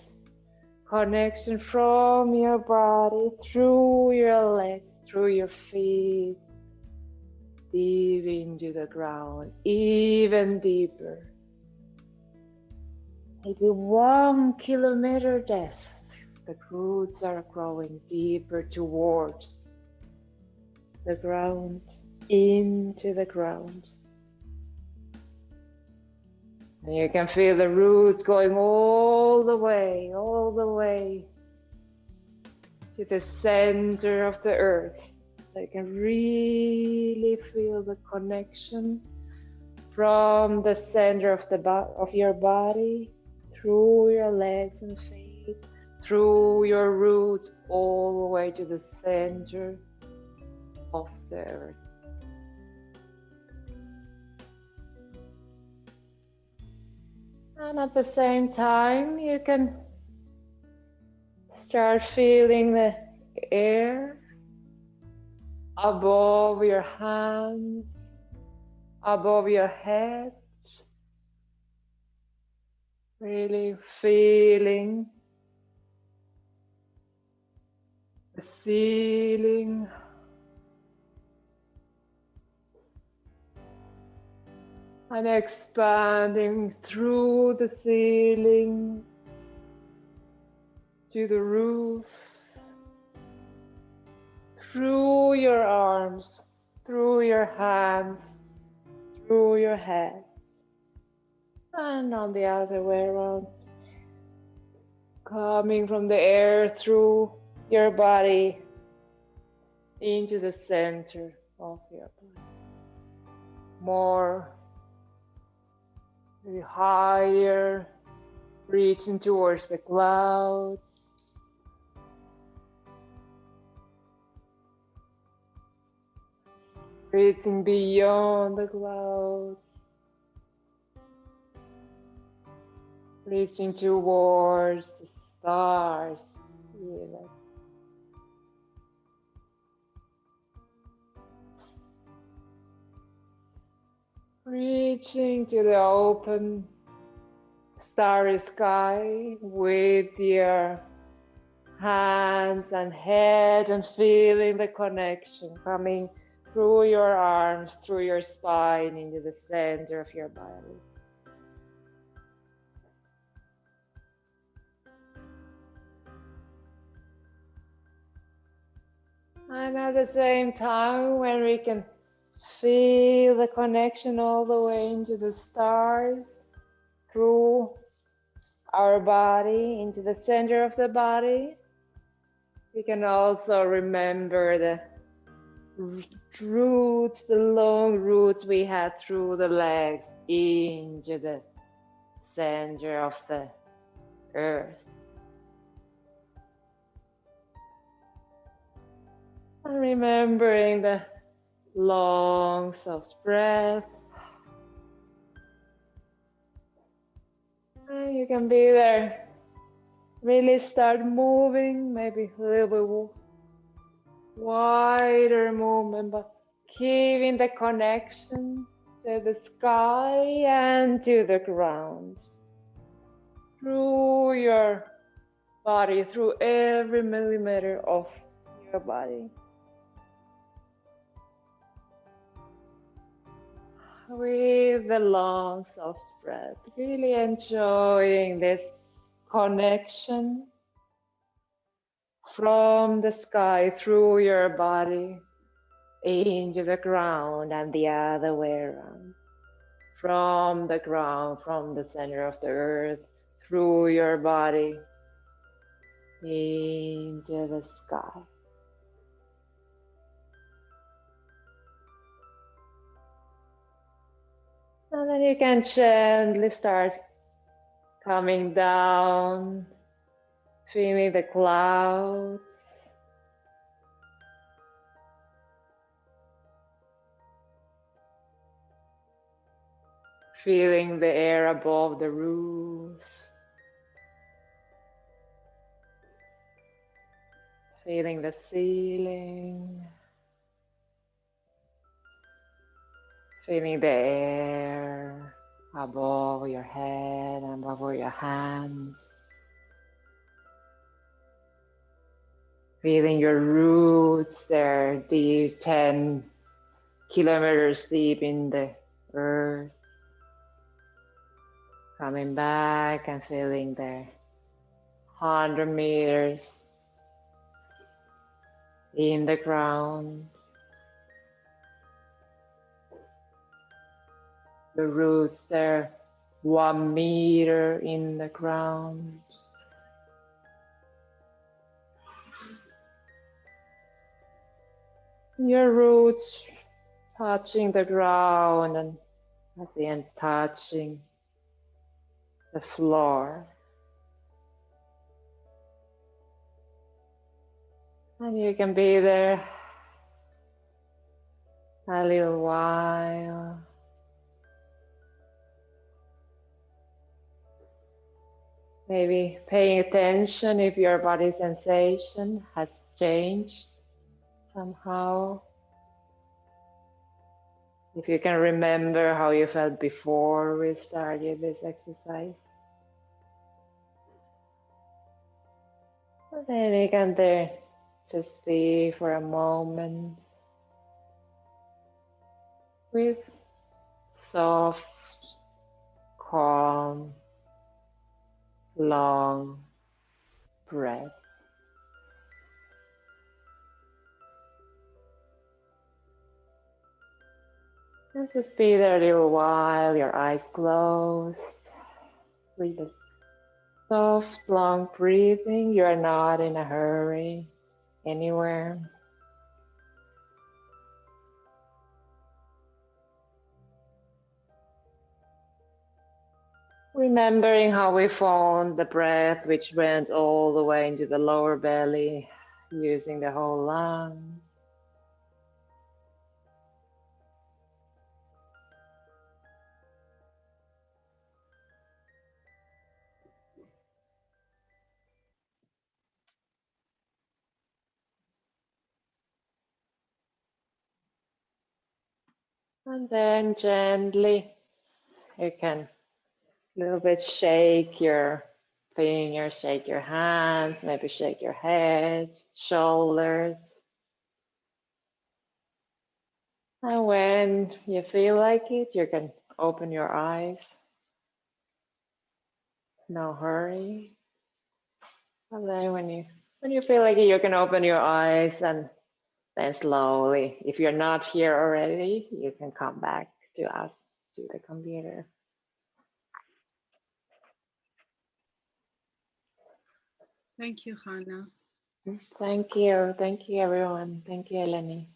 connection from your body through your legs, through your feet, deep into the ground, even deeper. Maybe 1 kilometer depth. The roots are growing deeper towards the ground, into the ground. And you can feel the roots going all the way to the center of the earth. So you can really feel the connection from the center of your body, through your legs and feet, through your roots, all the way to the center of the earth. And at the same time, you can start feeling the air above your hands, above your head, really feeling the ceiling, and expanding through the ceiling to the roof, through your arms, through your hands, through your head, and on the other way around, coming from the air through your body into the center of your body. More, higher, reaching towards the clouds. Reaching beyond the clouds. Reaching towards the stars. Even. Reaching to the open starry sky with your hands and head, and feeling the connection coming through your arms, through your spine, into the center of your body. And at the same time, when we can feel the connection all the way into the stars, through our body, into the center of the body, we can also remember the roots, the long roots we had through the legs into the center of the earth. And remembering the long, soft breath. And you can be there. Really start moving, maybe a little bit wider movement, but keeping the connection to the sky and to the ground. Through your body, through every millimeter of your body. With the long, soft breath, really enjoying this connection from the sky through your body into the ground, and the other way around. From the ground, from the center of the earth, through your body into the sky. And then you can gently start coming down, feeling the clouds. Feeling the air above the roof. feeling the ceiling, feeling the air above your head and above your hands, feeling your roots there deep, 10 kilometers deep in the earth, coming back and feeling there 100 meters in the ground, the roots there 1 meter in the ground. Your roots touching the ground and at the end touching the floor. And you can be there a little while. Maybe paying attention if your body sensation has changed somehow. If you can remember how you felt before we started this exercise. And then you can there just be for a moment with soft, calm, long breath. And just be there a little while, your eyes closed. With a soft, long breathing. You are not in a hurry anywhere. Remembering how we found the breath which went all the way into the lower belly, using the whole lung. And then gently, you can a little bit shake your fingers, shake your hands, maybe shake your head, shoulders. And when you feel like it, you can open your eyes. No hurry. And then when you feel like it, you can open your eyes and then slowly, if you're not here already, you can come back to us, to the computer. Thank you, Hannah. Thank you. Thank you, everyone. Thank you, Eleni.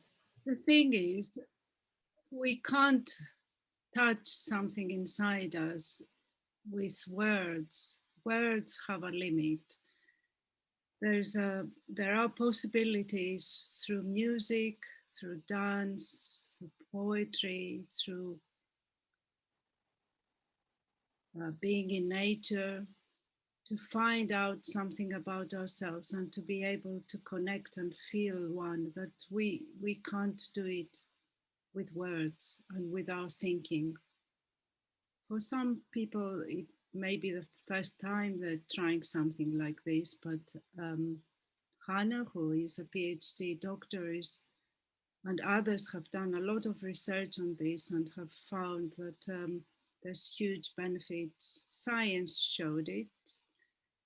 The thing is, we can't touch something inside us with words. Words have a limit. There are possibilities through music, through dance, through poetry, through being in nature, to find out something about ourselves and to be able to connect and feel one, that we can't do it with words and with our thinking. For some people, it may be the first time they're trying something like this, but Hannah, who is a PhD doctor, and others have done a lot of research on this and have found that there's huge benefits. Science showed it,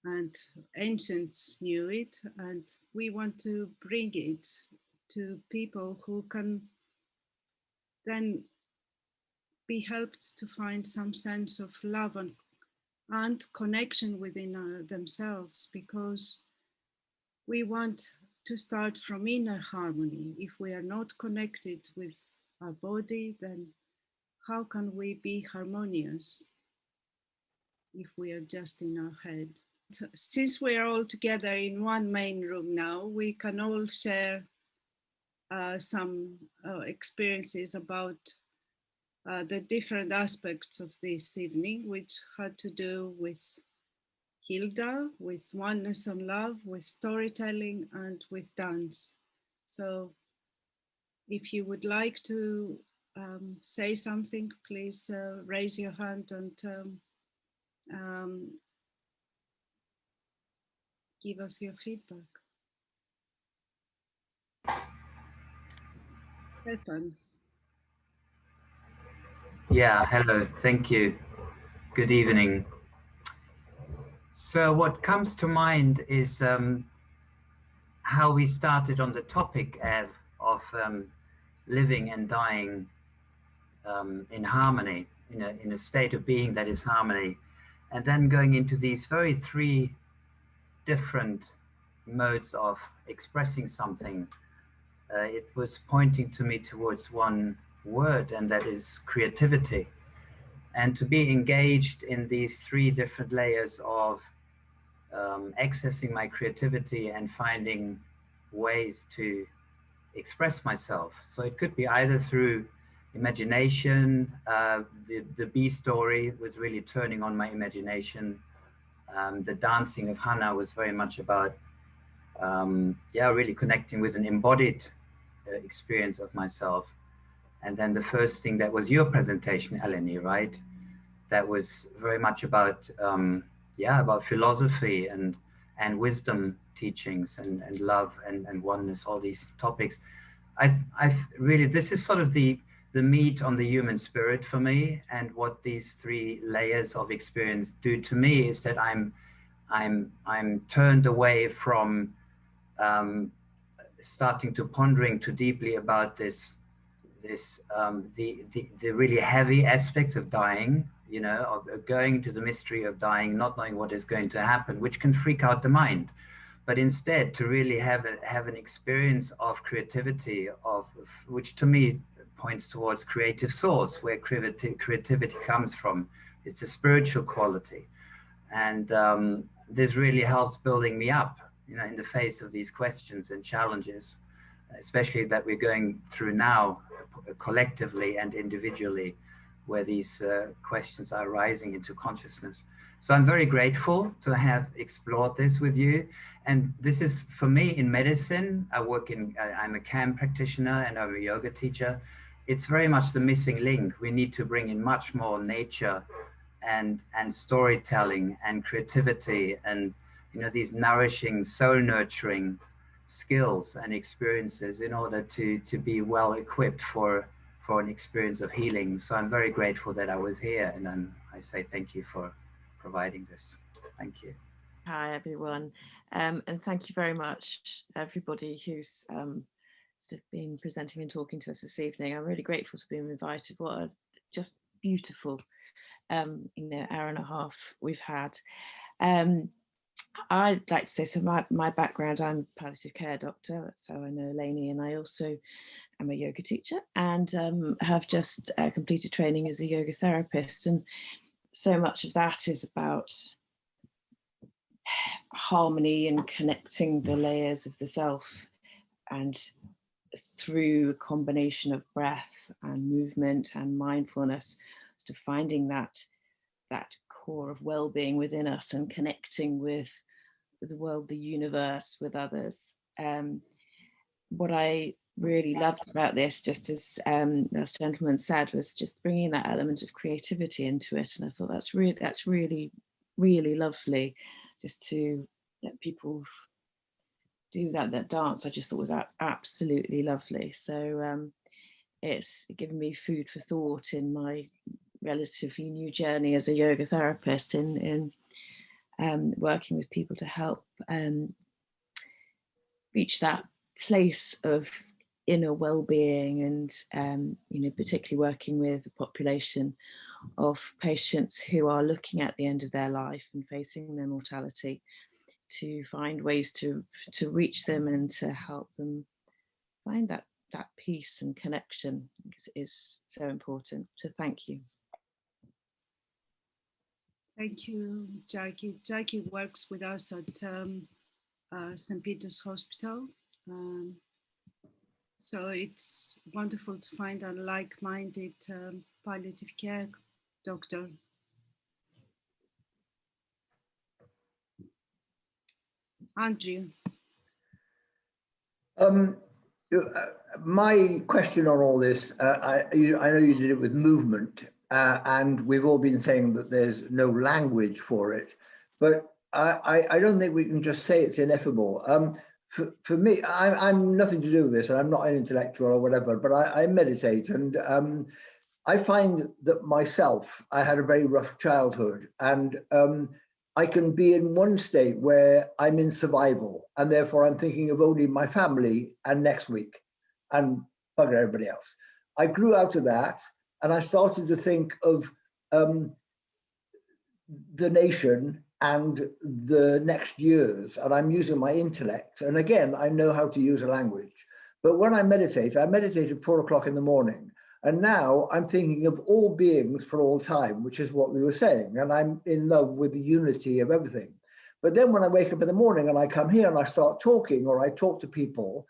and ancients knew it, and we want to bring it to people who can then be helped to find some sense of love and connection within themselves, because we want to start from inner harmony. If we are not connected with our body, then how can we be harmonious if we are just in our head? Since we are all together in one main room now, we can all share some experiences about the different aspects of this evening, which had to do with HILDA, with oneness and love, with storytelling, and with dance. So if you would like to say something, please raise your hand and give us your feedback. Stefan. Yeah, hello, thank you. Good evening. So what comes to mind is how we started on the topic of living and dying in harmony, in a state of being that is harmony, and then going into these very three different modes of expressing something. It was pointing to me towards one word, and that is creativity. And to be engaged in these three different layers of accessing my creativity and finding ways to express myself. So it could be either through imagination. The bee story was really turning on my imagination. The dancing of Hannah was very much about, really connecting with an embodied experience of myself. And then the first thing that was your presentation, Eleni, right? That was very much about, about philosophy and wisdom teachings and love and oneness, all these topics. I've really, this is sort of the meat on the human spirit for me. And what these three layers of experience do to me is that I'm turned away from starting to pondering too deeply about the really heavy aspects of dying, of going into the mystery of dying, not knowing what is going to happen, which can freak out the mind. But instead to really have an experience of creativity, which to me points towards creative source, where creativity comes from. It's a spiritual quality. And this really helps building me up, in the face of these questions and challenges, especially that we're going through now collectively and individually, where these questions are rising into consciousness. So I'm very grateful to have explored this with you. And this is, for me, in medicine, I'm a CAM practitioner and I'm a yoga teacher. It's very much the missing link. We need to bring in much more nature and storytelling and creativity and, these nourishing, soul nurturing skills and experiences in order to be well equipped for an experience of healing. So I'm very grateful that I was here, and then I say thank you for providing this. Thank you. Hi everyone, and thank you very much everybody who's sort of been presenting and talking to us this evening. I'm really grateful to be invited. What a just beautiful hour and a half we've had. I'd like to say, so my background, I'm a palliative care doctor, so I know Lainey, and I also am a yoga teacher and have just completed training as a yoga therapist. And so much of that is about harmony and connecting the layers of the self, and through a combination of breath and movement and mindfulness, to finding that core of well-being within us and connecting with the world, the universe, with others. What I really loved about this, just as this gentleman said, was just bringing that element of creativity into it. And I thought that's really, really lovely, just to let people do that dance. I just thought was absolutely lovely. So it's given me food for thought in my relatively new journey as a yoga therapist in working with people to help reach that place of inner well-being, and particularly working with a population of patients who are looking at the end of their life and facing their mortality, to find ways to reach them and to help them find that peace and connection is so important. So thank you. Thank you, Jackie. Jackie works with us at St. Peter's Hospital. So it's wonderful to find a like-minded palliative care doctor. Andrew. My question on all this, I know you did it with movement, and we've all been saying that there's no language for it, but I don't think we can just say it's ineffable. For me, I'm nothing to do with this, and I'm not an intellectual or whatever, but I meditate, and I find that myself, I had a very rough childhood, and I can be in one state where I'm in survival, and therefore I'm thinking of only my family and next week and bugger everybody else. I grew out of that, and I started to think of the nation and the next years, and I'm using my intellect. And again, I know how to use a language. But when I meditate at 4 o'clock in the morning. And now I'm thinking of all beings for all time, which is what we were saying. And I'm in love with the unity of everything. But then when I wake up in the morning and I come here and I start talking, or I talk to people,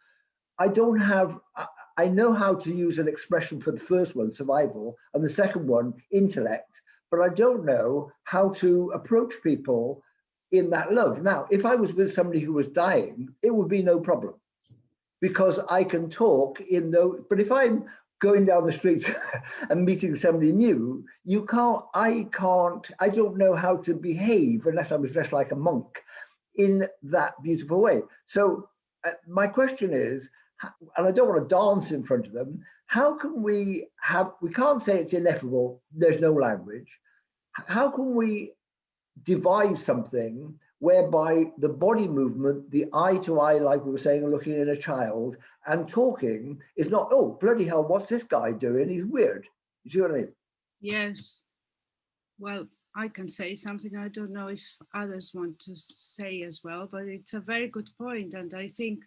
I know how to use an expression for the first one, survival, and the second one, intellect, but I don't know how to approach people in that love. Now, if I was with somebody who was dying, it would be no problem, because I can talk in those. But if I'm going down the street and meeting somebody new, I don't know how to behave unless I was dressed like a monk in that beautiful way. So my question is, and I don't want to dance in front of them, how can we can't say it's ineffable, there's no language. How can we devise something whereby the body movement, the eye to eye, like we were saying, looking at a child and talking is not, oh, bloody hell, what's this guy doing? He's weird. You see what I mean? Yes. Well, I can say something. I don't know if others want to say as well, but it's a very good point. And I think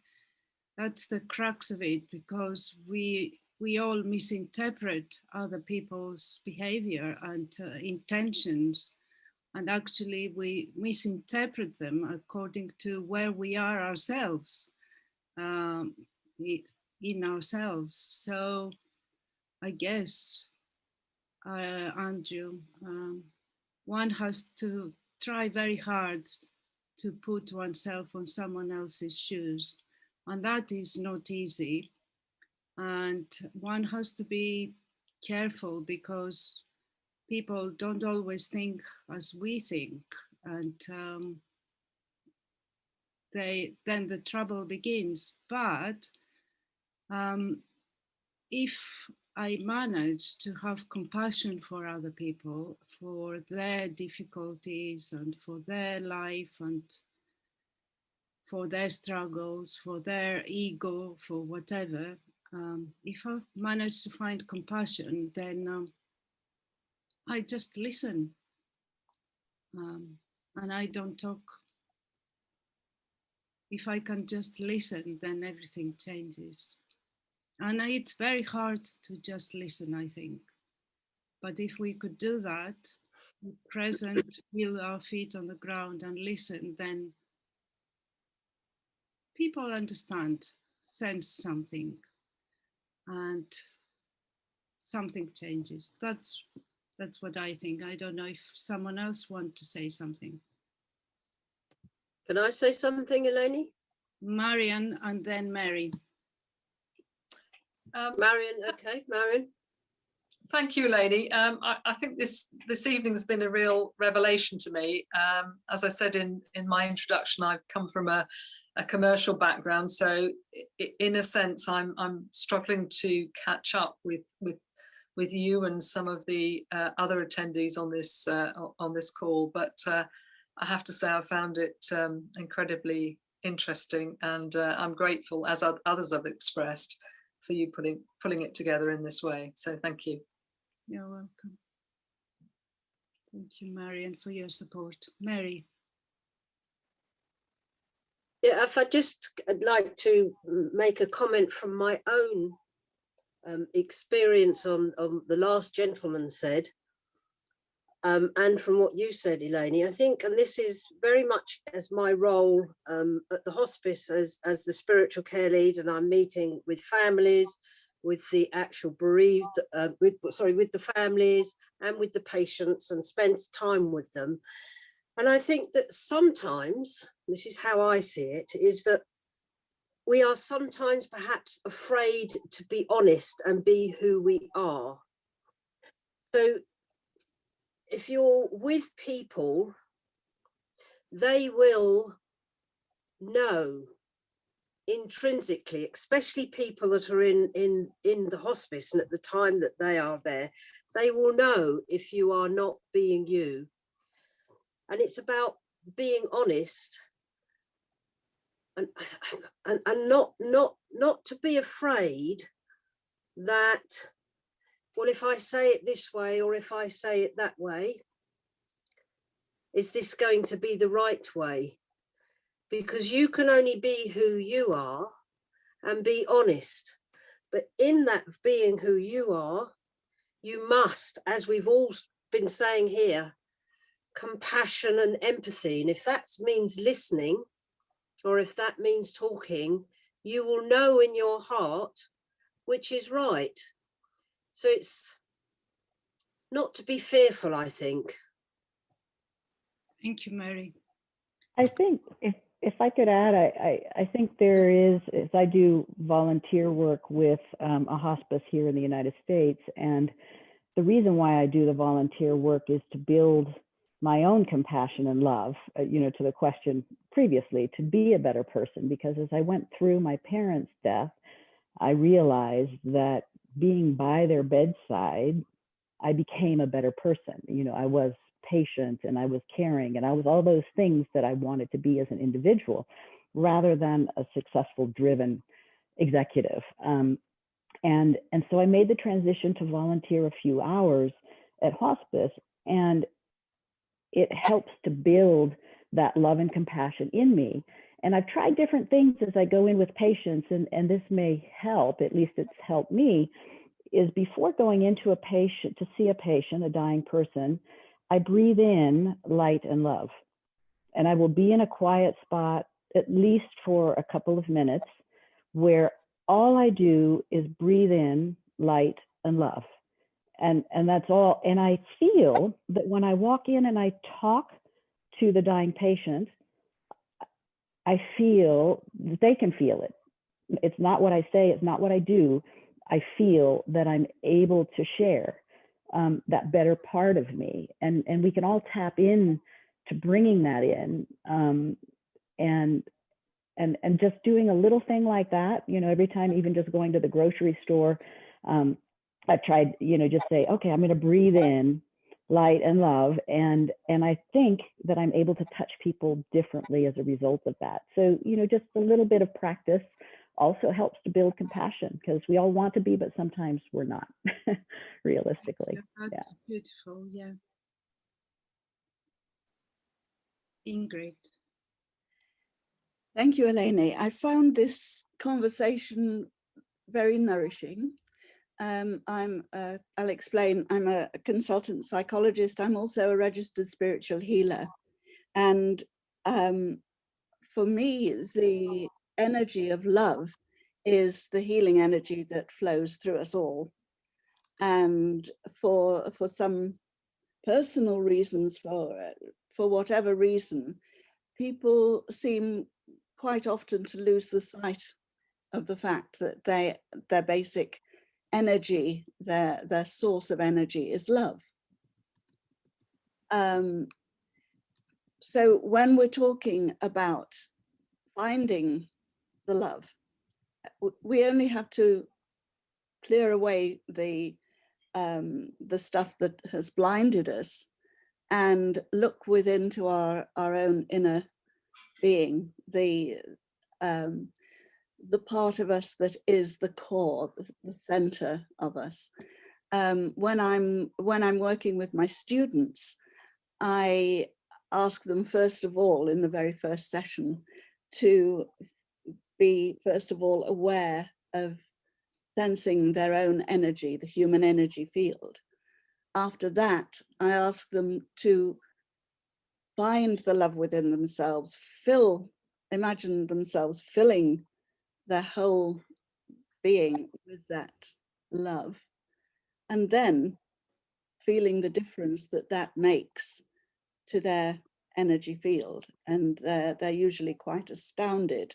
that's the crux of it, because we all misinterpret other people's behavior and intentions. And actually, we misinterpret them according to where we are ourselves, in ourselves. So I guess, Andrew, one has to try very hard to put oneself on someone else's shoes. And that is not easy. And one has to be careful, because people don't always think as we think, and then the trouble begins. But if I manage to have compassion for other people, for their difficulties and for their life and for their struggles, for their ego, for whatever, if I manage to find compassion, then I just listen, and I don't talk. If I can just listen, then everything changes. And it's very hard to just listen, I think. But if we could do that, be present, feel our feet on the ground and listen, then people understand, sense something, and something changes. That's what I think. I don't know if someone else wants to say something. Can I say something, Eleni? Marian and then Mary. Marion, okay, Marion. Thank you, Eleni. I think this evening has been a real revelation to me. As I said in my introduction, I've come from a commercial background, so in a sense, I'm struggling to catch up with you and some of the other attendees on this call. But I have to say, I found it incredibly interesting, and I'm grateful, as others have expressed, for you pulling it together in this way. So thank you. You're welcome. Thank you, Marian, for your support. Mary. Yeah, if I'd like to make a comment from my own experience on the last gentleman said, and from what you said, Eleni, I think, and this is very much as my role at the hospice as the spiritual care lead, and I'm meeting with families, with the actual bereaved, with the families and with the patients, and spend time with them. And I think that sometimes, this is how I see it, is that we are sometimes perhaps afraid to be honest and be who we are. So if you're with people, they will know intrinsically, especially people that are in the hospice and at the time that they are there, they will know if you are not being you. And it's about being honest and not to be afraid that, well, if I say it this way or if I say it that way, is this going to be the right way? Because you can only be who you are and be honest. But in that being who you are, you must, as we've all been saying here, compassion and empathy. And if that means listening, or if that means talking, you will know in your heart which is right. So it's not to be fearful, I think. Thank you, Mary. I think if I could add, I think there is, as I do volunteer work with a hospice here in the United States, and the reason why I do the volunteer work is to build my own compassion and love, to the question previously, to be a better person. Because as I went through my parents' death, I realized that being by their bedside, I became a better person. I was patient and I was caring and I was all those things that I wanted to be as an individual, rather than a successful, driven executive. And so I made the transition to volunteer a few hours at hospice, and it helps to build that love and compassion in me. And I've tried different things as I go in with patients, and this may help, at least it's helped me, is before going into a patient, to see a patient, a dying person, I breathe in light and love. And I will be in a quiet spot, at least for a couple of minutes, where all I do is breathe in light and love. And that's all. And I feel that when I walk in and I talk to the dying patient, I feel that they can feel it. It's not what I say, it's not what I do. I feel that I'm able to share that better part of me. And we can all tap in to bringing that in. And just doing a little thing like that, every time, even just going to the grocery store, I've tried, just say, okay, I'm going to breathe in light and love. And I think that I'm able to touch people differently as a result of that. So, just a little bit of practice also helps to build compassion, because we all want to be, but sometimes we're not, realistically. That's beautiful, yeah. Ingrid. Thank you, Eleni. I found this conversation very nourishing. I'll explain, I'm a consultant psychologist. I'm also a registered spiritual healer. And for me, the energy of love is the healing energy that flows through us all. And for some personal reasons, for whatever reason, people seem quite often to lose the sight of the fact that their basic energy, their source of energy is love. So when we're talking about finding the love, we only have to clear away the stuff that has blinded us and look within to our own inner being, the part of us that is the core, the center of us. When I'm working with my students, I ask them, first of all, in the very first session, to be, first of all, aware of sensing their own energy, the human energy field. After that, I ask them to find the love within themselves, imagine themselves filling their whole being with that love, and then feeling the difference that makes to their energy field, and they're usually quite astounded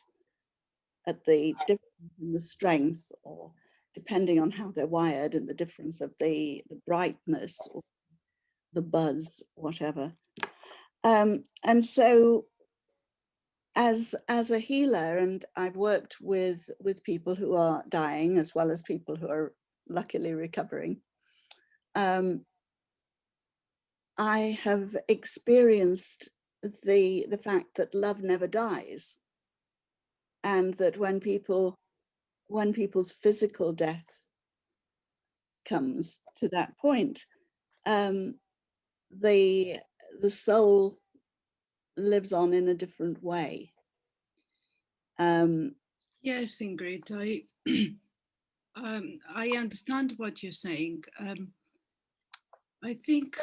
at the difference in the strength, or depending on how they're wired, and the difference of the brightness or the buzz, whatever. And so as a healer, and I've worked with people who are dying as well as people who are luckily recovering, I have experienced the fact that love never dies, and that when people's physical death comes to that point, the soul lives on in a different way. Yes, Ingrid, I understand what you're saying. I think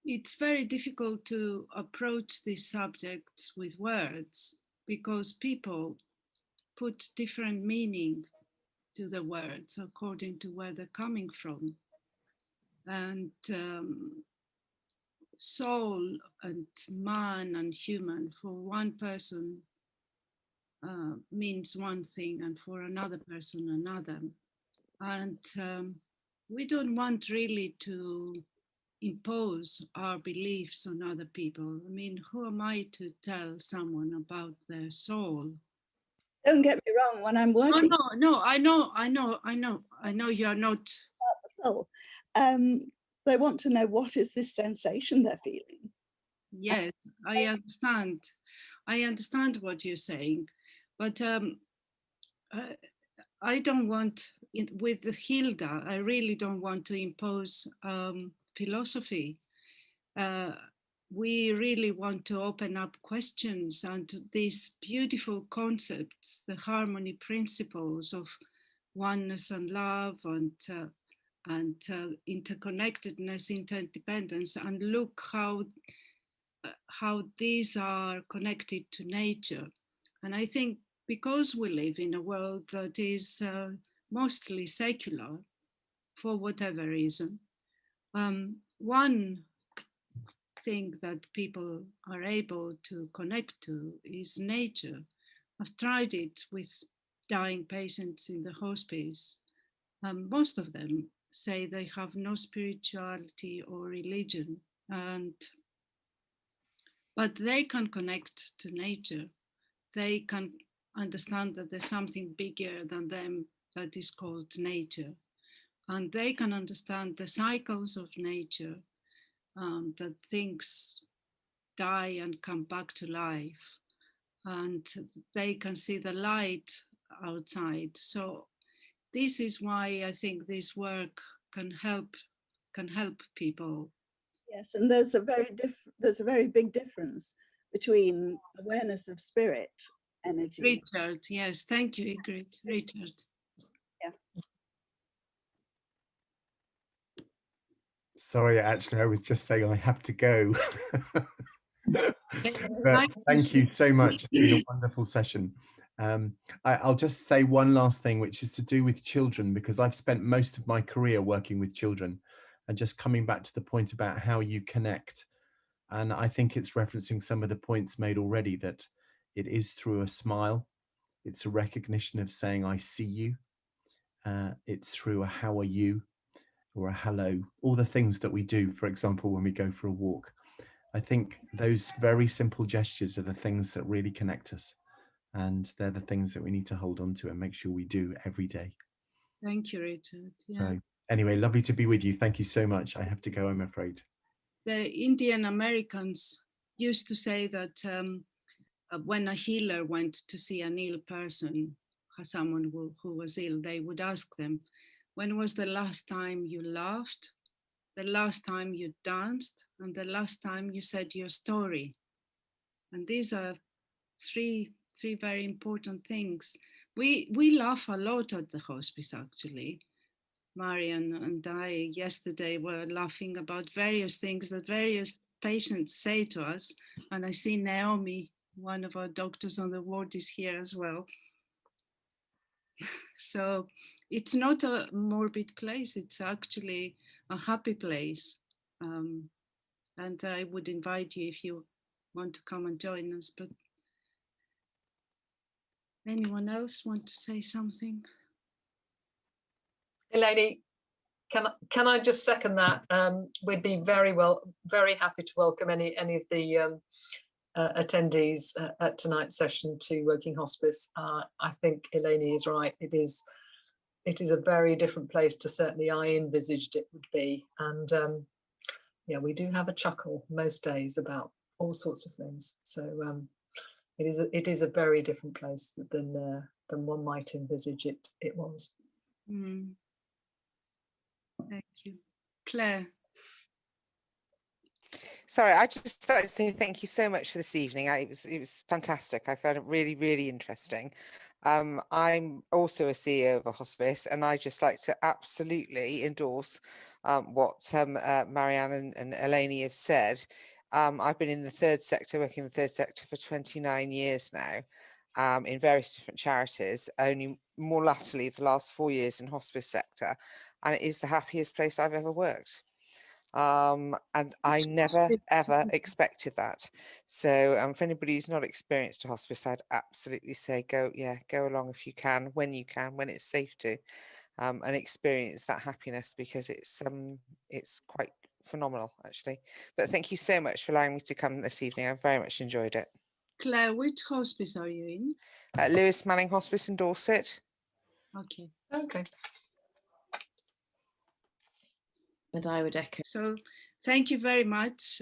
it's very difficult to approach these subjects with words, because people put different meaning to the words according to where they're coming from. And soul and man and human, for one person means one thing, and for another person another. And we don't want really to impose our beliefs on other people. I mean, who am I to tell someone about their soul? Don't get me wrong, when I'm working. Oh, no, I know you are not. The soul. They want to know, what is this sensation they're feeling? Yes, I understand. I understand what you're saying, but I don't want, with the HILDA, I really don't want to impose philosophy. We really want to open up questions and these beautiful concepts, the harmony principles of oneness and love, and interconnectedness, interdependence, and look how these are connected to nature. And I think because we live in a world that is mostly secular, for whatever reason, one thing that people are able to connect to is nature. I've tried it with dying patients in the hospice. Most of them say they have no spirituality or religion, but they can connect to nature. They can understand that there's something bigger than them that is called nature. And they can understand the cycles of nature, that things die and come back to life. And they can see the light outside. So this is why I think this work can help people. Yes, and there's a very big difference between awareness of spirit energy. Richard, yes, thank you, Ingrid. Richard. Yeah. Sorry, actually, I was just saying I have to go. But thank you so much. It's been a wonderful session. I'll just say one last thing, which is to do with children, because I've spent most of my career working with children, and just coming back to the point about how you connect. And I think it's referencing some of the points made already, that it is through a smile. It's a recognition of saying, I see you. It's through a how are you, or a hello, all the things that we do, for example, when we go for a walk. I think those very simple gestures are the things that really connect us. And they're the things that we need to hold on to and make sure we do every day. Thank you, Richard. Yeah. So anyway, lovely to be with you. Thank you so much. I have to go, I'm afraid. The Indian Americans used to say that when a healer went to see an ill person, someone who was ill, they would ask them, when was the last time you laughed, the last time you danced, and the last time you said your story? And these are three very important things. We laugh a lot at the hospice, actually. Marian and I yesterday were laughing about various things that various patients say to us. And I see Naomi, one of our doctors on the ward, is here as well. So it's not a morbid place, it's actually a happy place. And I would invite you if you want to come and join us. But anyone else want to say something? Eleni, can I just second that? We'd be very happy to welcome any of the attendees at tonight's session to Working Hospice. I think Eleni is right. It is a very different place to certainly I envisaged it would be. And yeah, we do have a chuckle most days about all sorts of things. So it is a very different place than one might envisage it was. Mm. Thank you. Claire. Sorry, I just like to say thank you so much for this evening. It was fantastic. I found it really, really interesting. I'm also a CEO of a hospice, and I just like to absolutely endorse what Marianne and Eleni have said. I've been in the third sector, working in the third sector for 29 years now, in various different charities, only more latterly the last 4 years in hospice sector, and it is the happiest place I've ever worked. And I never ever expected that. So for anybody who's not experienced a hospice, I'd absolutely say go along if you can, when it's safe to, and experience that happiness, because it's quite phenomenal actually. But thank you so much for allowing me to come this evening. I very much enjoyed it. Claire, which hospice are you in? Lewis Manning Hospice in Dorset. Okay. Okay. And I would echo. So thank you very much.